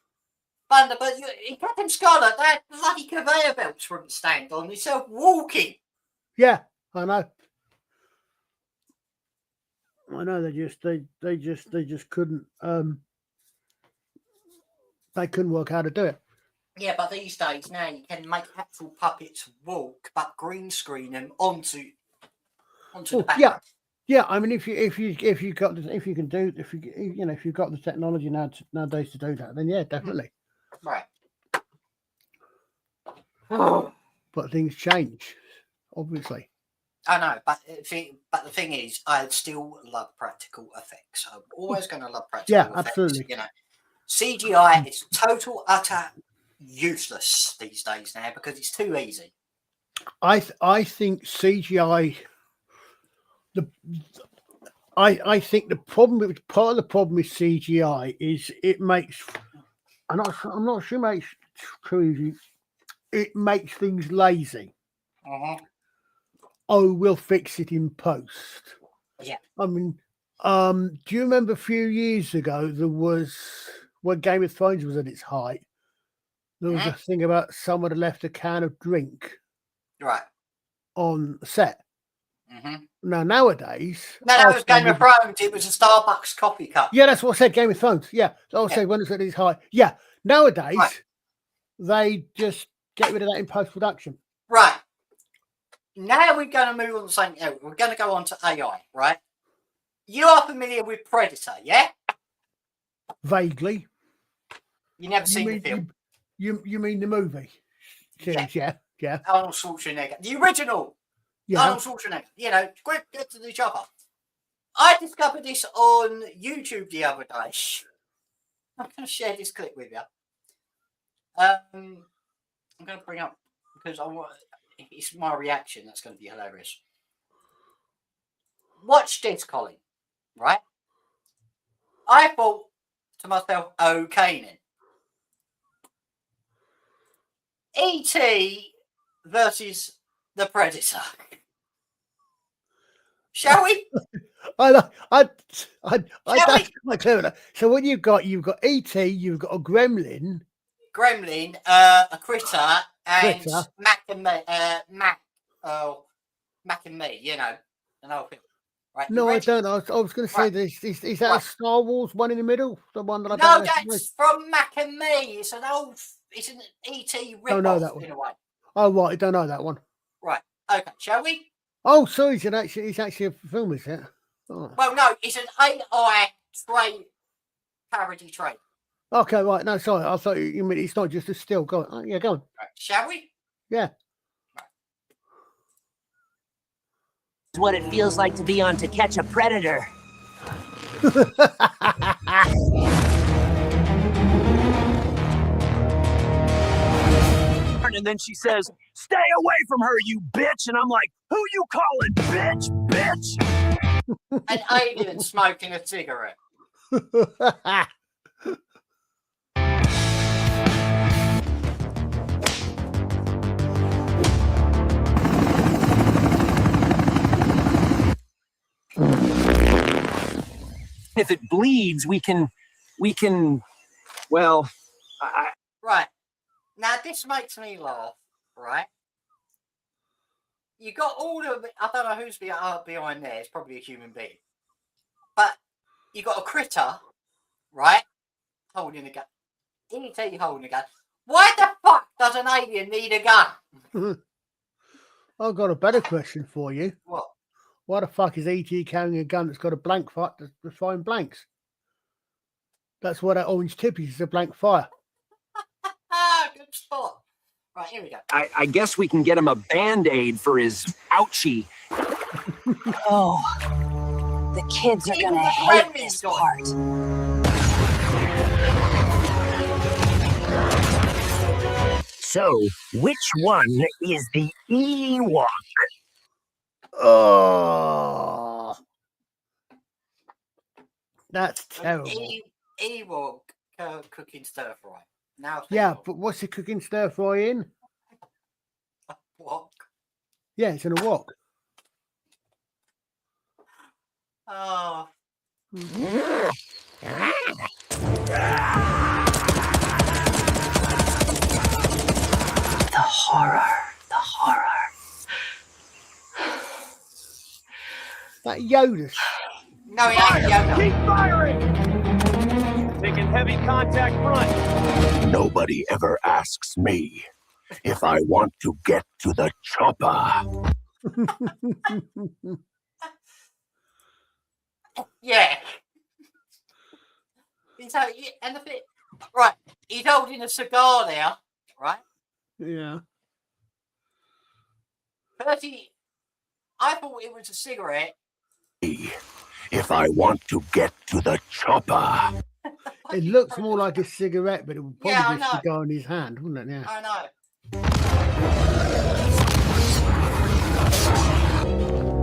Thunderbird. In Captain Scarlet, they had bloody conveyor belts for them to stand on. Themselves walking. Yeah, I know. They just couldn't. They couldn't work how to do it. Yeah, but these days now you can make actual puppets walk, but green screen them onto the back. Yeah. I mean, if you've got the technology nowadays to do that, then yeah, definitely. Right. But things change, obviously. I know, but the thing is, I still love practical effects. I'm always going to love practical effects. Absolutely. CGI is total utter useless these days now because it's too easy. I think CGI. I think part of the problem with CGI is it makes. I'm not sure it makes too easy. It makes things lazy. Oh, we'll fix it in post. Yeah. I mean, do you remember a few years ago there was when Game of Thrones was at its height? There was a thing about someone had left a can of drink on set. Now, nowadays... No, that was Game of Thrones. It was a Starbucks coffee cup. Yeah, that's what I said, Game of Thrones. Yeah. I said when it's at its height. Yeah. Nowadays, they just get rid of that in post-production. Right. Now we're going to move on to something else. We're going to go on to AI, right? You are familiar with Predator, yeah? Vaguely. You never seen the film? You mean the movie? Series, yeah. Arnold Schwarzenegger. The original. Yeah. Arnold Schwarzenegger. Get to the chopper. I discovered this on YouTube the other day. I'm going to share this clip with you. I'm going to bring up, because it's my reaction that's going to be hilarious. Watch this, Colin. Right? I thought to myself, okay then. E.T. versus the Predator. Shall we? That's quite clever. So what you've got E.T., you've got a gremlin, a critter, and Mac and me. Mac and me. An old film. Right? No, I don't. I was going to say this. Is that a Star Wars one in the middle? The one that I don't know. That's from Mac and Me. It's an E.T. rip-off in a way. Oh right, I don't know that one. Right. Okay. Shall we? Oh, sorry, it's actually a film, is it? Oh. Well, no, it's an AI parody trailer. Okay, right. No, sorry. I thought you mean it's not just a still. Go on. Oh, yeah, go on. Right. Shall we? Yeah. It's what it feels like to be on To Catch a Predator. And then she says, "Stay away from her, you bitch." And I'm like, "Who you calling bitch, bitch?" An alien smoking a cigarette. If it bleeds, we can, well, Right. Now, this makes me laugh, right? You got all of it. I don't know who's behind there. It's probably a human being. But you got a critter, right? Holding a gun. E.T. holding a gun. Why the fuck does an alien need a gun? I've got a better question for you. What? Why the fuck is E.T. carrying a gun that's got a blank fire to find blanks? That's what that orange tip is a blank fire. Good spot. Right, here we go. I guess we can get him a Band-Aid for his ouchie. Oh, the kids are gonna hate this part. So, which one is the Ewok? Oh, that's terrible. Ewok cooking stir fry. Now, Yeah, but what's the cooking stir fry in? What? Yeah, it's in a wok. Oh. The horror. The horror. That Yoda's. No, it ain't Yoda. Keep firing! Taking heavy contact front. Nobody ever asks me if I want to get to the chopper. Yeah. And the bit. Right. He's holding a cigar there. Right? Yeah. 30. I thought it was a cigarette. If I want to get to the chopper. It looks more like a cigarette, but it would probably Yeah, be a cigar in his hand, wouldn't it? Yeah. I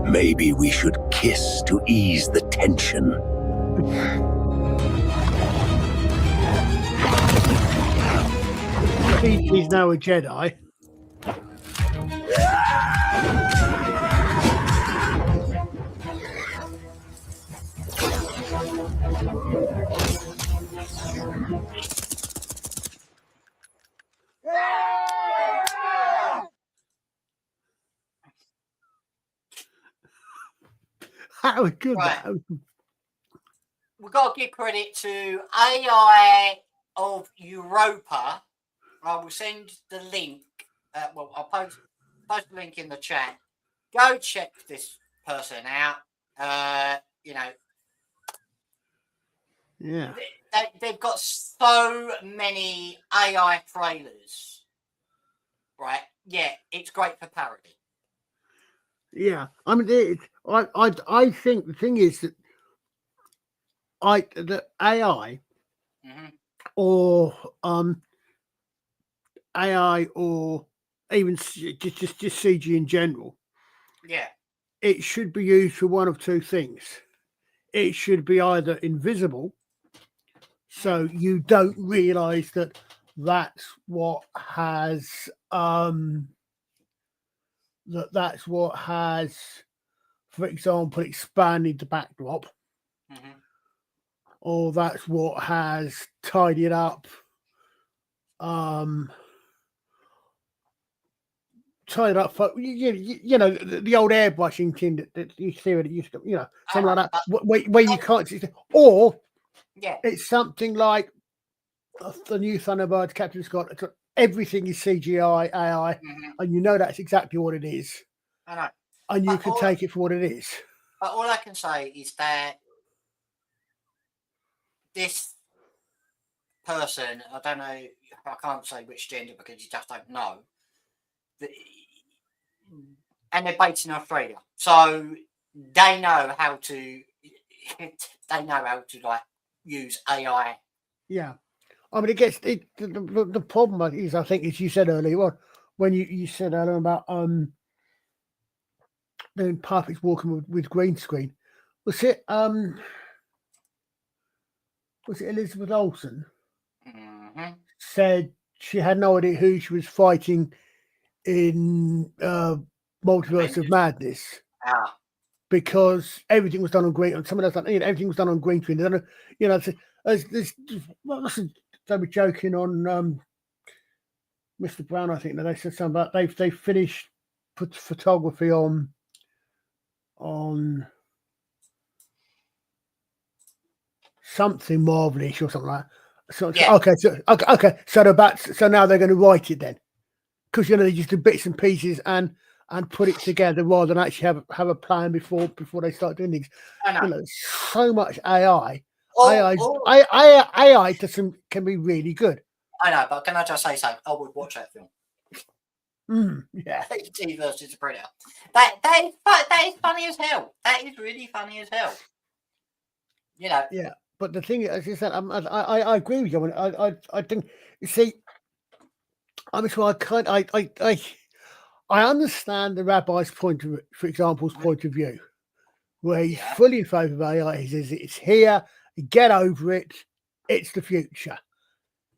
know. Maybe we should kiss to ease the tension. He's now a Jedi. How good Right. that. We've got to give credit to AI of Europa. I will send the link. Well, I'll post the link in the chat. Go check this person out. You know, Yeah. they've got so many AI trailers. Right? Yeah, it's great for parody. Yeah. I mean, I think the thing is that the AI or AI or even just CG in general, Yeah. it should be used for one of two things. It should be either invisible, so you don't realize that that's what has that's what has, for example, expanded the backdrop, or that's what has tidied up for you know the old airbrushing thing that you see it used to, you know, something like that, where you can't see, or Yeah. it's something like the new Thunderbird Captain Scott. everything is CGI, AI, and you know that's exactly what it is. I know. And you can take it for what it is. But all I can say is that this person, I don't know, I can't say which gender because you just don't know. And they're based in Australia, so they know how to. They know how to like use AI. Yeah, I mean, it gets the problem is, I think, as you said earlier on, when you said earlier about doing puppets walking with green screen. Was it Elizabeth Olsen said she had no idea who she was fighting in Multiverse of Madness because everything was done on green. Some of that, everything was done on green screen. They were joking on Mr. Brown. I think that they said something about they finished photography on something Marvelish or something like that. So okay, so now they're going to write it then, because they just do bits and pieces and put it together rather than actually have a plan before they start doing things. I know. So much AI. AI can be really good. I know, but can I just say something? I would watch that film. Yeah. T versus the Predator. That is funny as hell. That is really funny as hell. Yeah, but the thing is, as you said, I agree with you. I think, you see, I understand the rabbi's point of, for example's point of view, where he's fully in favour of AI. He says it's here, get over it, it's the future.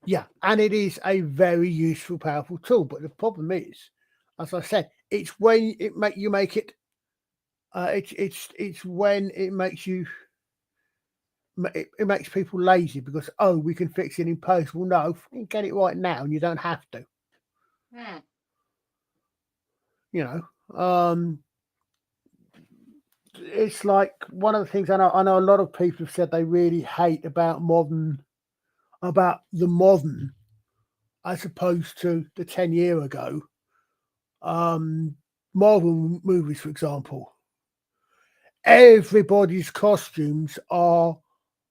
Yeah, and it is a very useful, powerful tool. But the problem is, as I said, it's when it's when it makes you. It makes people lazy because we can fix it in post. Well, no, get it right now, and you don't have to. It's like one of the things I know a lot of people have said they really hate about the modern, as opposed to the 10-year ago. Marvel movies, for example, everybody's costumes are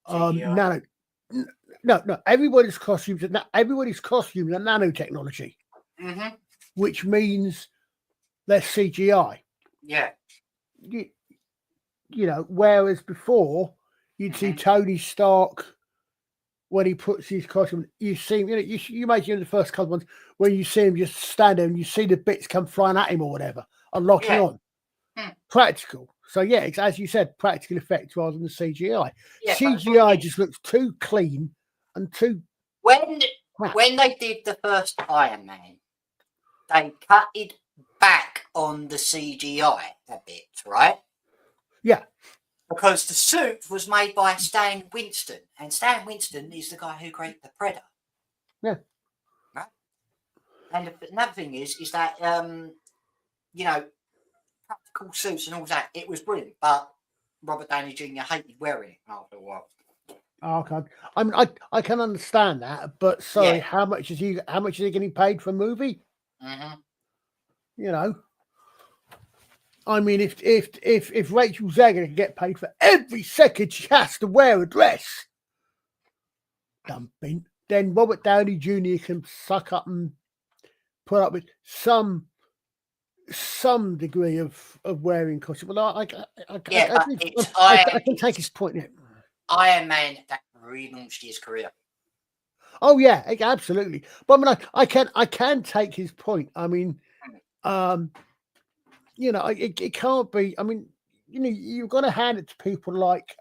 nano. No, everybody's costumes are nanotechnology, which means they're CGI. Yeah. Whereas before you'd see Tony Stark when he puts his costume, you see him, you imagine the first couple of ones when you see him just stand there and you see the bits come flying at him or whatever and locking on. Practical. So it's, as you said, practical effects rather than CGI. CGI just looks too clean and too. When they did the first Iron Man, they cut it back on the CGI a bit, right? Yeah. Because the suit was made by Stan Winston, and Stan Winston is the guy who created the Predator. Yeah. Right. And another thing is that practical suits and all that, it was brilliant, but Robert Downey Jr. hated wearing it after a while. Okay. I mean, I can understand that, but sorry, how much is he getting paid for a movie? I mean, if Rachel Zegler can get paid for every second she has to wear a dress, dumping, then Robert Downey Jr. can suck up and put up with some degree of wearing costume. Well, I can take his point. Yeah. Iron Man that relaunched his career. Oh yeah, absolutely. But I mean, I can take his point. I mean, it can't be. I mean, you've got to hand it to people like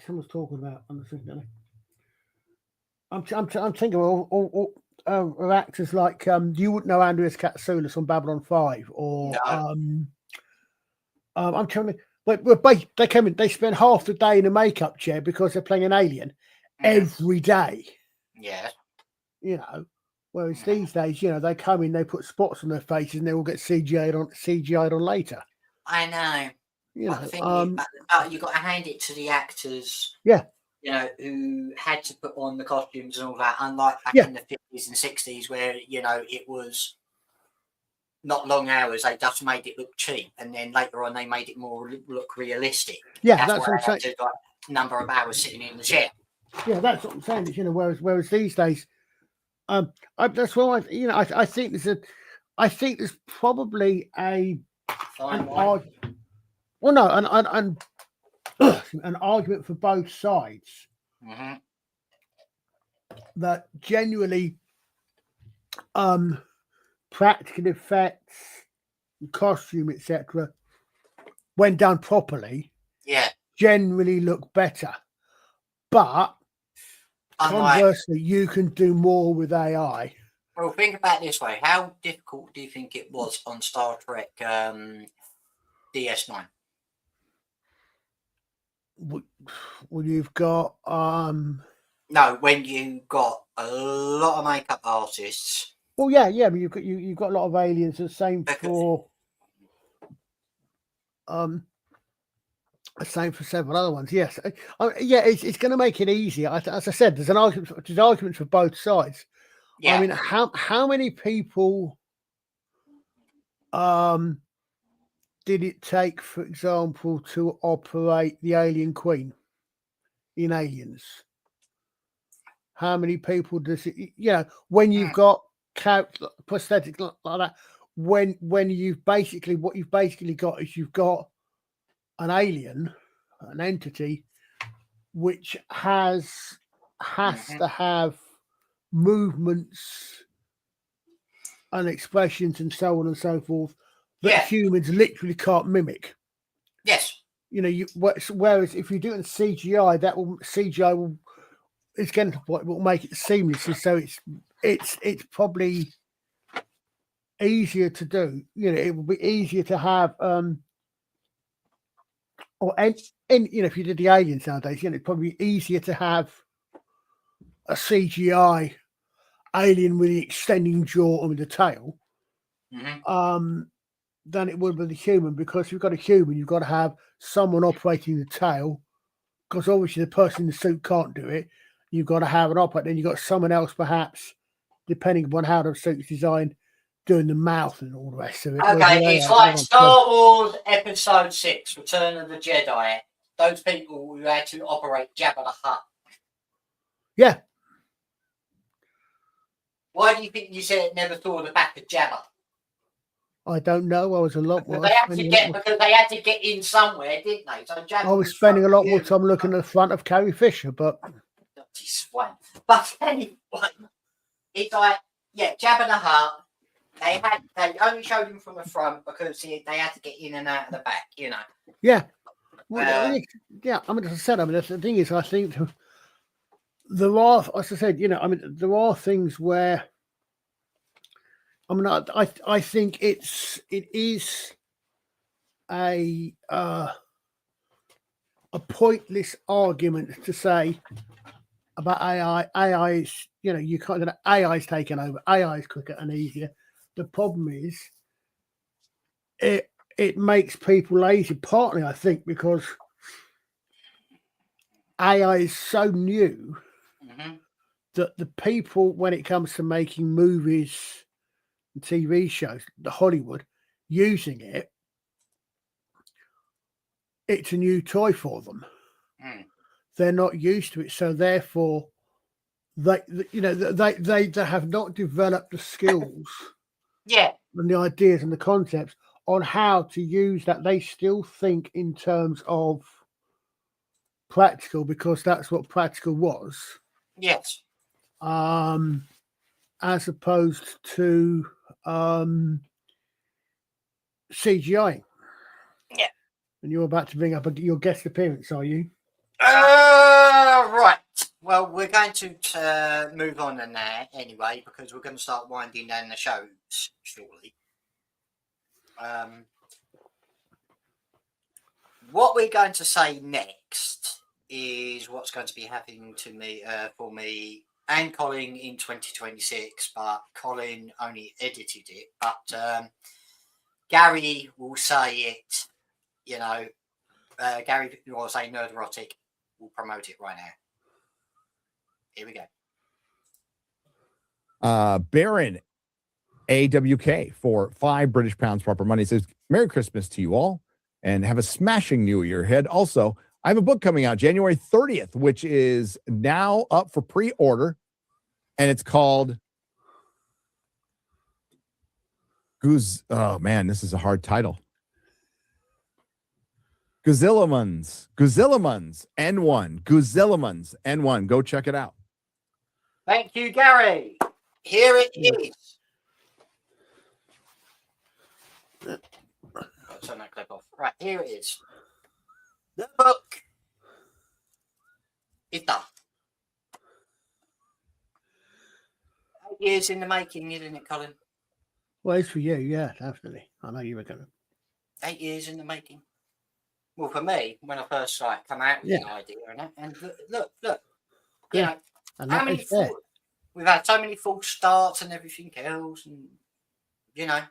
someone's talking about on the thing. I'm thinking of all actors like you wouldn't know Andreas Katsoulis on Babylon 5 or I'm telling you, but they come in, they spend half the day in a makeup chair because they're playing an alien every day. Yeah. Whereas these days, they come in, they put spots on their faces and they all get CGI'd on later. I know. You But know, the thing is, you got to hand it to the actors. Yeah. You know, who had to put on the costumes and all that, unlike back Yeah. in the 50s and 60s, where it was not long hours. They just made it look cheap, and then later on they made it more look realistic. Yeah, that's what why I'm they had saying. to number of hours sitting in the chair. Yeah, that's what I'm saying. You know, whereas these days, that's why I think there's probably an argument. Well, no, an argument for both sides Mm-hmm. that genuinely, practical effects, costume, etc., when done properly, generally look better. But conversely, you can do more with AI. Well, think about it this way. How difficult do you think it was on Star Trek DS9? Well, you've got No, when you got a lot of makeup artists. Well, yeah, but you've got a lot of aliens. The same for several other ones. Yes, it's going to make it easier. As I said, there's arguments for both sides. Yeah. I mean, how many people did it take, for example, to operate the Alien Queen in Aliens? How many people does it? When you've got prosthetics like that, when you've basically got is you've got an alien, an entity, which has to have movements and expressions and so on and so forth that humans literally can't mimic. Yes. Whereas if you do it in CGI, it's getting to the point it will make it seamless. So it's probably easier to do. It will be easier to have if you did the aliens nowadays, it's probably easier to have a CGI alien with the extending jaw and with the tail than it would with a human, because if you've got a human, you've got to have someone operating the tail, because obviously the person in the suit can't do it. You've got to have an operator, then you've got someone else, perhaps, depending upon how the suit's designed, doing the mouth and all the rest of it. Okay, it's like Star Wars Episode 6, Return of the Jedi. Those people who had to operate Jabba the Hutt. Yeah. Why do you think you said it never saw the back of Jabba? I don't know. I was a lot more. Because they had to get in somewhere, didn't they? So Jabba I was spending a lot more time looking at the front of Carrie Fisher, but. But anyway, it's like, Jabba the Hutt. They only showed him from the front because they had to get in and out of the back, Yeah. Well, yeah. I mean, as I said, the thing is, I think there are, as I said, there are things where, I think it is a pointless argument to say about AI. AI is, you can't. AI is taken over. AI is quicker and easier. The problem is, it makes people lazy. Partly, I think, because AI is so new that the people, when it comes to making movies and TV shows, the Hollywood, using it, it's a new toy for them. They're not used to it, so therefore, they have not developed the skills, and the ideas and the concepts on how to use that. They still think in terms of practical, because that's what practical was. Yes. As opposed to CGI. Yeah. And you're about to bring up your guest appearance, are you? Right. Well, we're going to move on in there anyway, because we're going to start winding down the show shortly. What we're going to say next is what's going to be happening to me, for me and Colin in 2026, but Colin only edited it. But Gary will say it, Gary, or say Nerd Erotic, will promote it right now. Here we go. Baron AWK for £5 proper money says, Merry Christmas to you all and have a smashing new year ahead. Also, I have a book coming out January 30th, which is now up for pre-order, and it's called oh man, this is a hard title. Guzillimans N1. Guzillimans N1. Go check it out. Thank you, Gary. Here it is. I'll turn that clip off. Right, here it is. The book is done. 8 years in the making, isn't it, Colin? Well, it's for you, yeah, definitely. I know you were going to. 8 years in the making. Well, for me, when I first saw it come out with the idea and look, you know, And how many we've had so many false starts and everything else, and you know.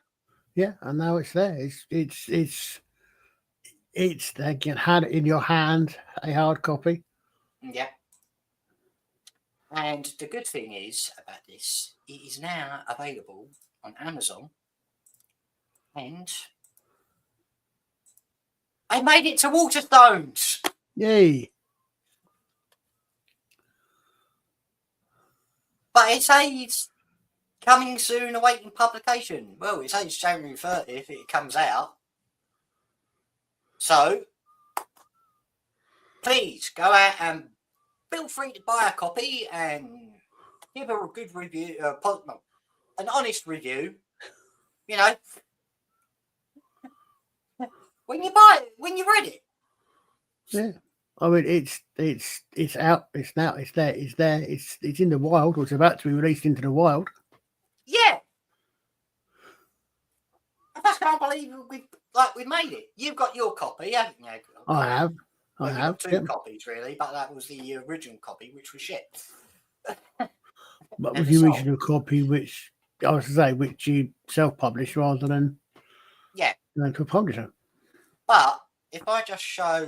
Yeah, and now it's there. It's there. You can have it in your hand, a hard copy. Yeah. And the good thing is about this, it is now available on Amazon, and I made it to Waterstones. Yay! But it says coming soon, awaiting publication. Well, it says January 30th if it comes out. So, please go out and feel free to buy a copy and give a good review, an honest review. You know, when you buy it, when you read it. Yeah. I mean, it's out. It's now. It's there. It's there. It's in the wild. Or it's about to be released into the wild. Yeah. I just can't believe we made it. You've got your copy, haven't you? I have. Well, I you've have. got two copies, really, but that was the original copy, which was shit. But with the original copy, which I was to say, which you self-published rather than going to a publisher. But if I just show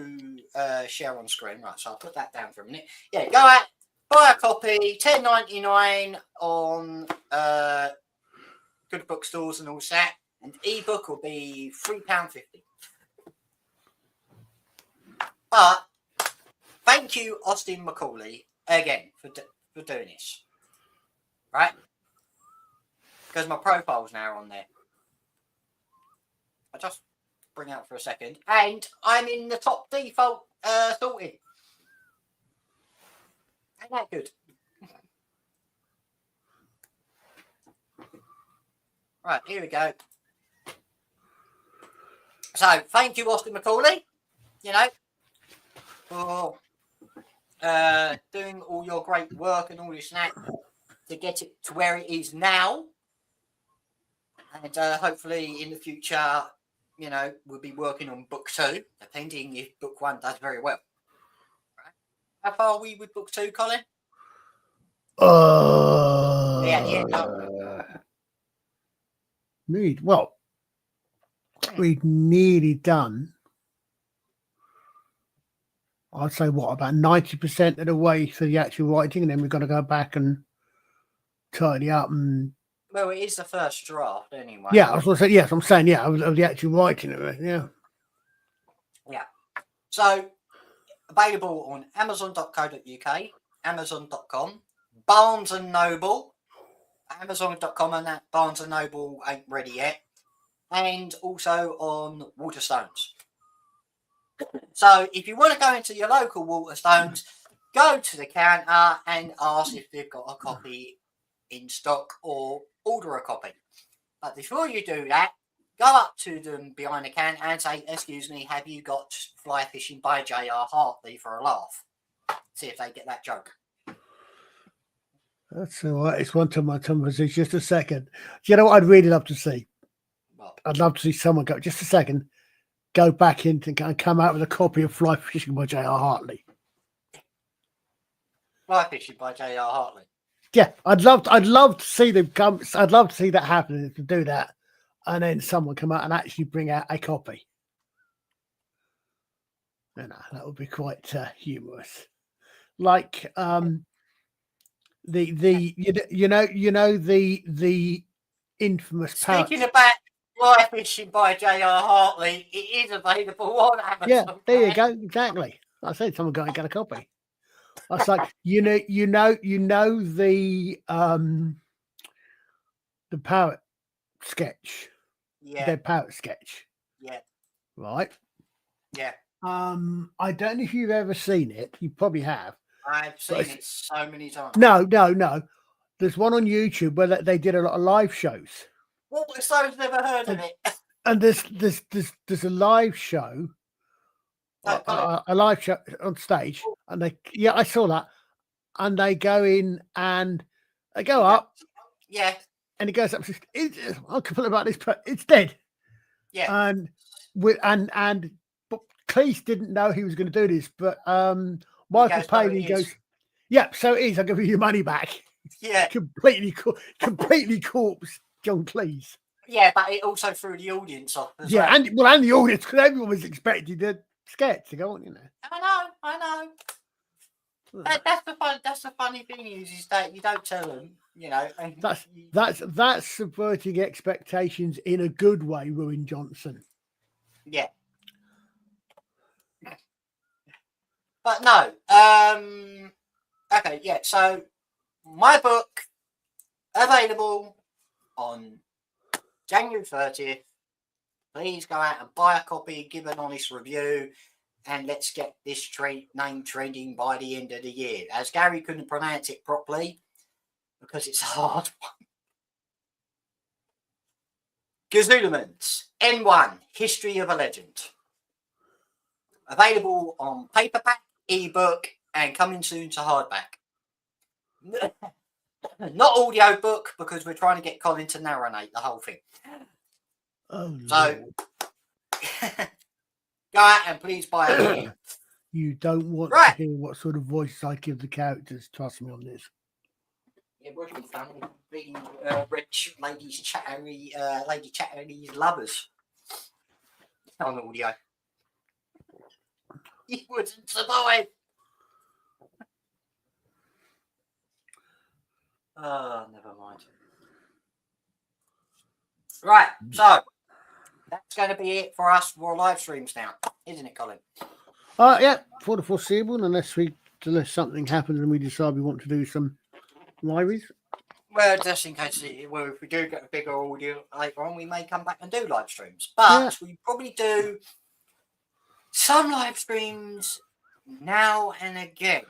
share on screen, right? So I'll put that down for a minute. Yeah, go out, buy a copy, $10.99 on good bookstores and all that, and ebook will be £3.50. But thank you, Austin Macaulay, again for doing this, right? Because my profile's now on there. I just bring out for a second, and I'm in the top default sorting. Ain't that good? Right, here we go. So, thank you, Austin Macaulay, you know, for doing all your great work and all this and that to get it to where it is now. And hopefully in the future, you know, we'll be working on book 2, depending if book 1 does very well. Right. How far are we with book 2, Colin? We'd nearly done. I'd say about 90% of the way through the actual writing, and then we've got to go back and tidy up and. Well, it is the first draft anyway. Yeah, I was going to say, yes, I'm saying, yeah, of the actual writing of it, yeah. Yeah. So, available on Amazon.co.uk, Amazon.com, Barnes & Noble, Amazon.com, and that Barnes & Noble ain't ready yet, and also on Waterstones. So, if you want to go into your local Waterstones, go to the counter and ask if they've got a copy in stock or order a copy. But before you do that, go up to them behind the counter and say, excuse me, have you got Fly Fishing by J.R. Hartley for a laugh? See if they get that joke. That's all right. It's one time my tongue was just a second. Do you know what I'd really love to see? What? I'd love to see someone go, just a second, go back in and come out with a copy of Fly Fishing by J.R. Hartley. Fly Fishing by J.R. Hartley. Yeah, I'd love to see them come. I'd love to see that happen, to do that, and then someone come out and actually bring out a copy. that would be quite humorous. Like the infamous Speaking parrot. about Fly Fishing by J.R. Hartley, it is available on Amazon. Yeah, there you go. Exactly. I said someone go and get a copy. I was like, the parrot sketch, Yeah, dead parrot sketch, yeah, right? yeah. I don't know if you've ever seen it. You probably have. I've seen it so many times. No. There's one on YouTube where they did a lot of live shows. Well, so I've never heard of it. And there's a live show, a live show on stage, and I saw that, and they go in and they go up, Yeah, and he goes up. I'll complain about this, but it's dead. yeah. And but Cleese didn't know he was going to do this, but Michael Palin goes, "Yeah, so it is. I'll give you your money back." Yeah, completely corpse John Cleese. yeah, but it also threw the audience off as Yeah, well. and the audience, because everyone was expecting the sketch to go on, I know. That's the funny thing is that you don't tell them, And that's subverting expectations in a good way, Ruin Johnson. Yeah. But no. Okay, yeah. So my book available on January 30th. Please go out and buy a copy, give an honest review, and let's get this name trending by the end of the year. As Gary couldn't pronounce it properly because it's a hard one. Gazulamans, N1, History of a Legend. Available on paperback, ebook, and coming soon to hardback. Not audio book because we're trying to get Colin to narrate the whole thing. Oh, so go out and please buy it. You don't want to hear what sort of voice I give the characters. Trust me on this. It would be fun being rich ladies lady chattery's lovers on audio. You wouldn't survive. Oh, never mind. Right, so that's going to be it for us for live streams now, isn't it, Colin? Yeah, for the foreseeable, unless something happens and we decide we want to do some lives. Well, just in case, if we do get a bigger audio later on, we may come back and do live streams. But we probably do some live streams now and again.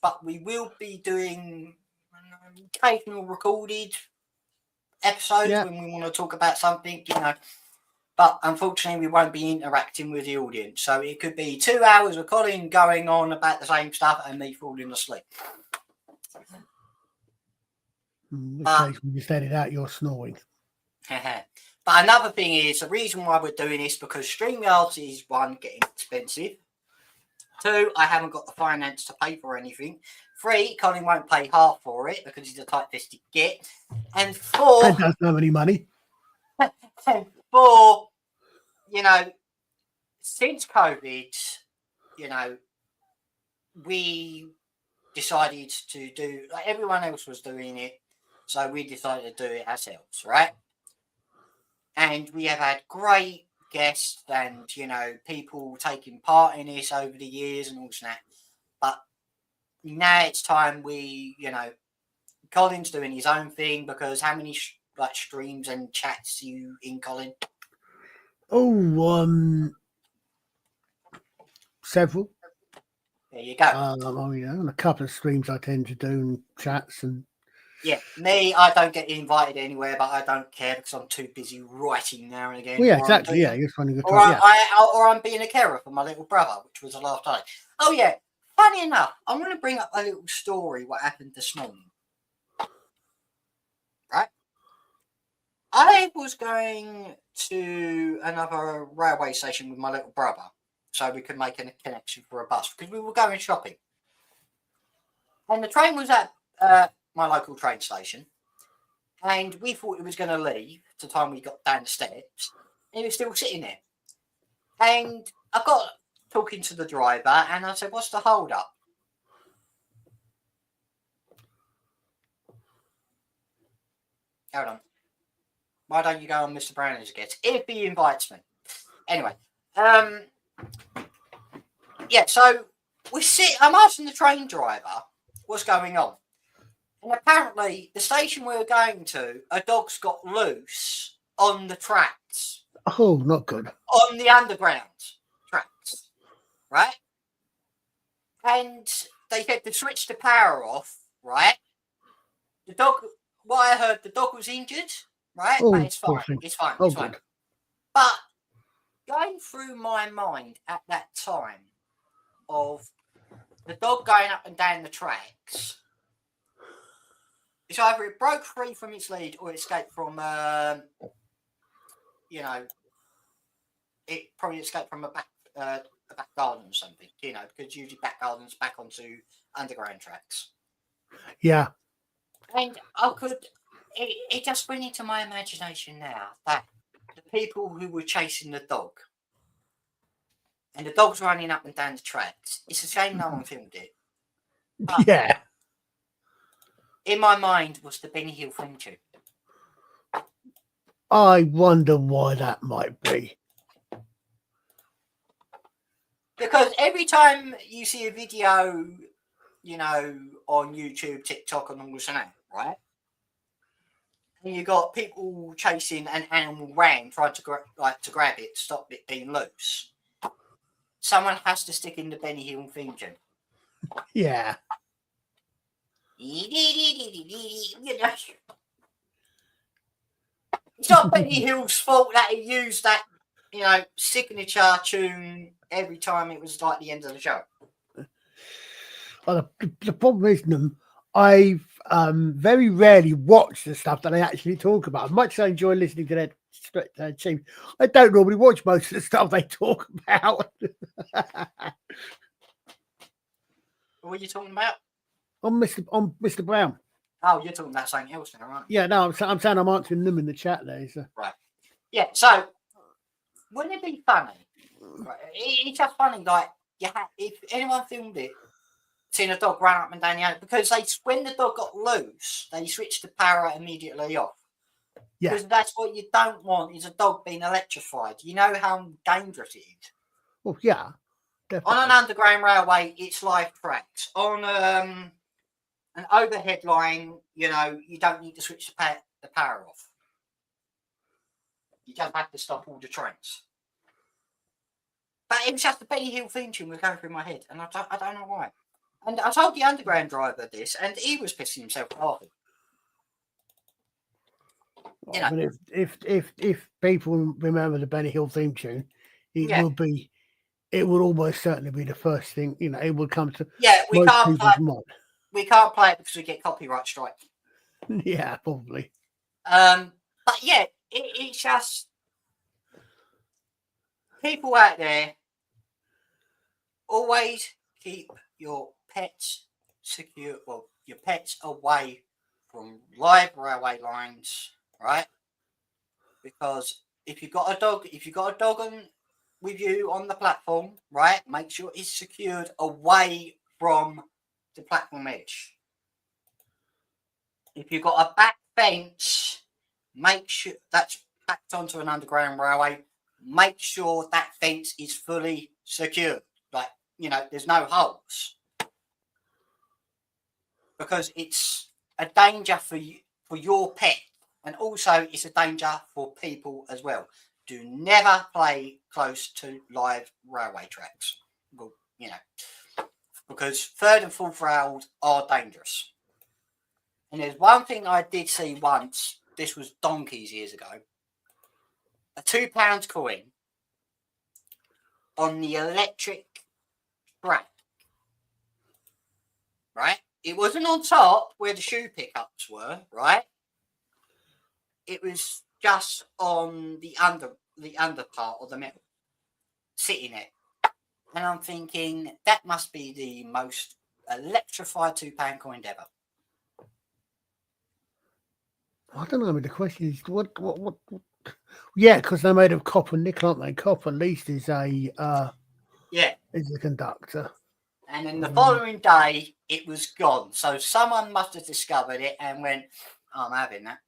But we will be doing occasional recorded episodes when we want to talk about something, But unfortunately, we won't be interacting with the audience. So it could be 2 hours of Colin going on about the same stuff and me falling asleep. In case we just edit out your snoring. But another thing is, the reason why we're doing this because StreamYard is, one, getting expensive. 2, I haven't got the finance to pay for anything. 3, Colin won't pay half for it because he's a tight-fisted git. And 4... He doesn't have any money. And 4, since COVID, we decided to do, like everyone else was doing it, so we decided to do it ourselves, right? And we have had great guests and, people taking part in this over the years and all that. But now it's time Colin's doing his own thing because how many streams and chats you in, Colin? Oh, several. There you go. And a couple of streams I tend to do and chats and. Yeah, me, I don't get invited anywhere, but I don't care because I'm too busy writing now and again. Well, yeah, exactly. Yeah, you're finding a good time. Or I'm being a carer for my little brother, which was the last time. Oh yeah, funny enough, I'm going to bring up a little story. What happened this morning? Right, I was going to another railway station with my little brother, so we could make a connection for a bus because we were going shopping, and the train was at my local train station, and we thought it was going to leave to the time we got down the steps, and it was still sitting there. And I got talking to the driver, and I said, "What's the hold up?" Hold on. Why don't you go on Mr. Browning's guest if he invites me? Anyway, yeah. So I'm asking the train driver what's going on, and apparently the station we were going to, a dog's got loose on the tracks. Oh, not good. On the underground tracks, right? And they said to switch the power off, right? The dog, what I heard, the dog was injured, right? Oh, but it's fine. poor thing. It's fine. Oh, It's fine. good. But going through my mind at that time of the dog going up and down the tracks, it's either it broke free from its lead or it escaped from, it probably escaped from a back garden or something, because usually back gardens back onto underground tracks. Yeah. And it just went into my imagination now that the people who were chasing the dog, and the dog's running up and down the tracks, it's a shame no one filmed it. But Yeah. in my mind was the Benny Hill theme tune. I wonder why that might be. Because every time you see a video, on YouTube, TikTok, and all this and that, right? And you got people chasing an animal around, trying to grab it, stop it being loose. Someone has to stick in the Benny Hill theme tune. Yeah. It's not Benny Hill's fault that he used that, signature tune every time it was like the end of the show. Well, the problem is, I've very rarely watched the stuff that they actually talk about. Much as I enjoy listening to their team, I don't normally watch most of the stuff they talk about. What are you talking about? On Mr. Brown. Oh, you're talking about something else now, right? Yeah, no, I'm saying I'm answering them in the chat there. So. Right. Yeah, so wouldn't it be funny? Right, it's just funny, like, if anyone filmed it, seeing a dog run up and down the alley, because when the dog got loose, they switched the power immediately off. Yeah. Because that's what you don't want, is a dog being electrified. You know how dangerous it is. Well, yeah. Definitely. On an underground railway, it's live tracks. On an overhead line, you don't need to switch the power off. You just have to stop all the trains. But it was just the Benny Hill theme tune was going through my head, and I don't know why. And I told the underground driver this, and he was pissing himself off. I mean, if people remember the Benny Hill theme tune, it will almost certainly be the first thing. It will come to we can't play. Mind. We can't play it because we get copyright strike. Yeah, probably. But yeah, it's just people out there. Always keep your pets secure. Well, your pets away from live railway lines, right? Because if you've got a dog, with you on the platform, right, make sure it's secured away from the platform edge. If you've got a back fence, make sure that's backed onto an underground railway. Make sure that fence is fully secured. There's no holes, because it's a danger for your pet, and also it's a danger for people as well. Do never play close to live railway tracks. Well, because third and fourth rails are dangerous. And there's one thing I did see once. This was donkeys years ago. A £2 coin on the electric track, right? It wasn't on top where the shoe pickups were, right? It was just on the under part of the metal, sitting there. And I'm thinking, that must be the most electrified £2 coin ever. I don't know. I mean, the question is, what Yeah, because they're made of copper and nickel, aren't they? Copper at least is a Yeah. is a conductor. And then the following day, it was gone. So someone must have discovered it and went, I'm having that.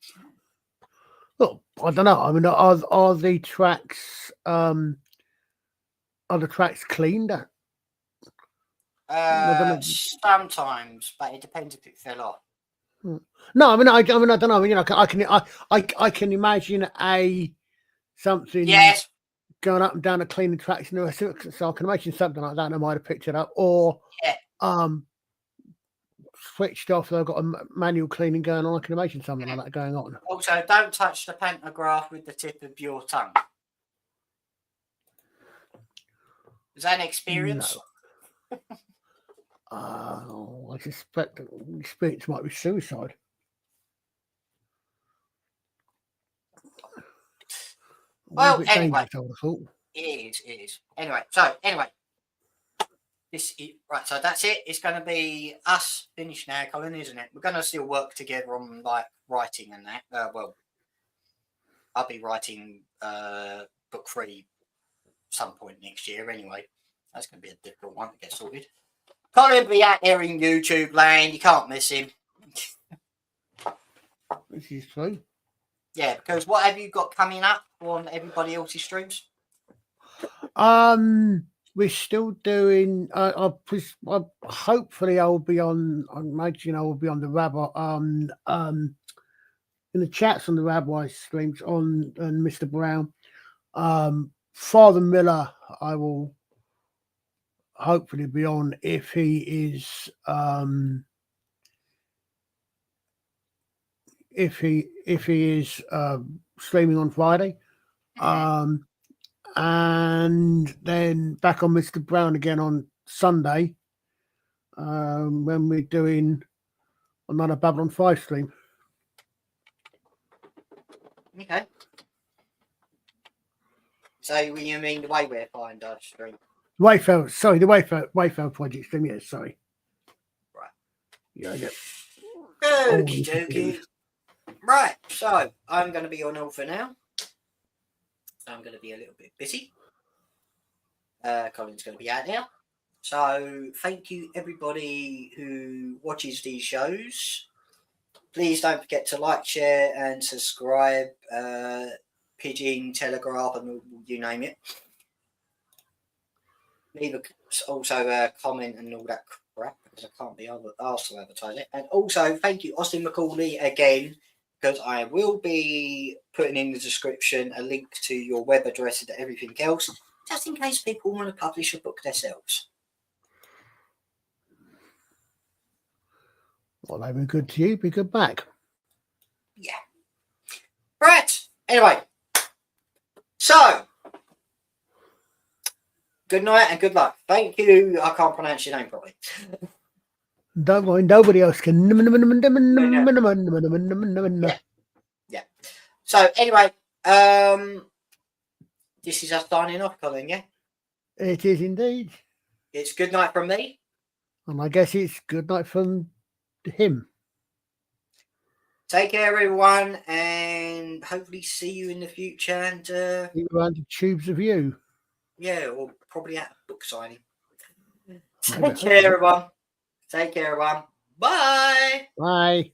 Well, I don't know. I mean, are the tracks cleaned? Sometimes, but it depends if it fell off. No, I mean, I don't know. I mean, you know, I can imagine something Yes. going up and down a cleaning tracks and the rest of it. So I can imagine something like that. And I might have picked it up, or switched off. They've got a manual cleaning going on. I can imagine something like that going on. Also, don't touch the pantograph with the tip of your tongue. Is that an experience? No. I suspect the experience might be suicide. Well, anyway, I would have thought. It is. Anyway, this is, right. So that's it. It's going to be us finished now, Colin, isn't it? We're going to still work together on like writing and that. Well, I'll be writing book 3 some point next year. Anyway, that's going to be a difficult one to get sorted. Colin will be out there in YouTube land. You can't miss him. This is true. Yeah, because what have you got coming up on everybody else's streams? We're still doing. Hopefully, I will be on. I imagine I will be on the Rabbi. In the chats on the Rabbi streams on and Mr. Brown. Father Miller, I will hopefully be on if he is. If he is streaming on Friday. And then back on Mr. Brown again on Sunday when we're doing another Babylon 5 stream. Okay. So you mean the Wayfair stream? Wayfair, sorry, the Wayfair project stream, yes, sorry. Right. Yeah, yeah. Okie dokie. Right, so I'm going to be on all for now. I'm going to be a little bit busy. Colin's going to be out now. So thank you everybody who watches these shows. Please don't forget to like, share and subscribe. Pigeon, Telegraph and you name it. Leave also a comment and all that crap because I can't be asked to advertise it. And also thank you Austin McCauley again, because I will be putting in the description a link to your web address and everything else, just in case people want to publish a book themselves. Well, they've been good to you, be good back. Yeah. Right. Anyway. So, good night and good luck. Thank you. I can't pronounce your name properly. Don't mind, nobody else can. Yeah. So anyway, this is us signing off, Colin, yeah? It is indeed. It's good night from me. And I guess it's good night from him. Take care, everyone, and hopefully see you in the future. And around the tubes of you. Yeah, or probably at a book signing. Take care, everyone. Take care, everyone. Bye. Bye.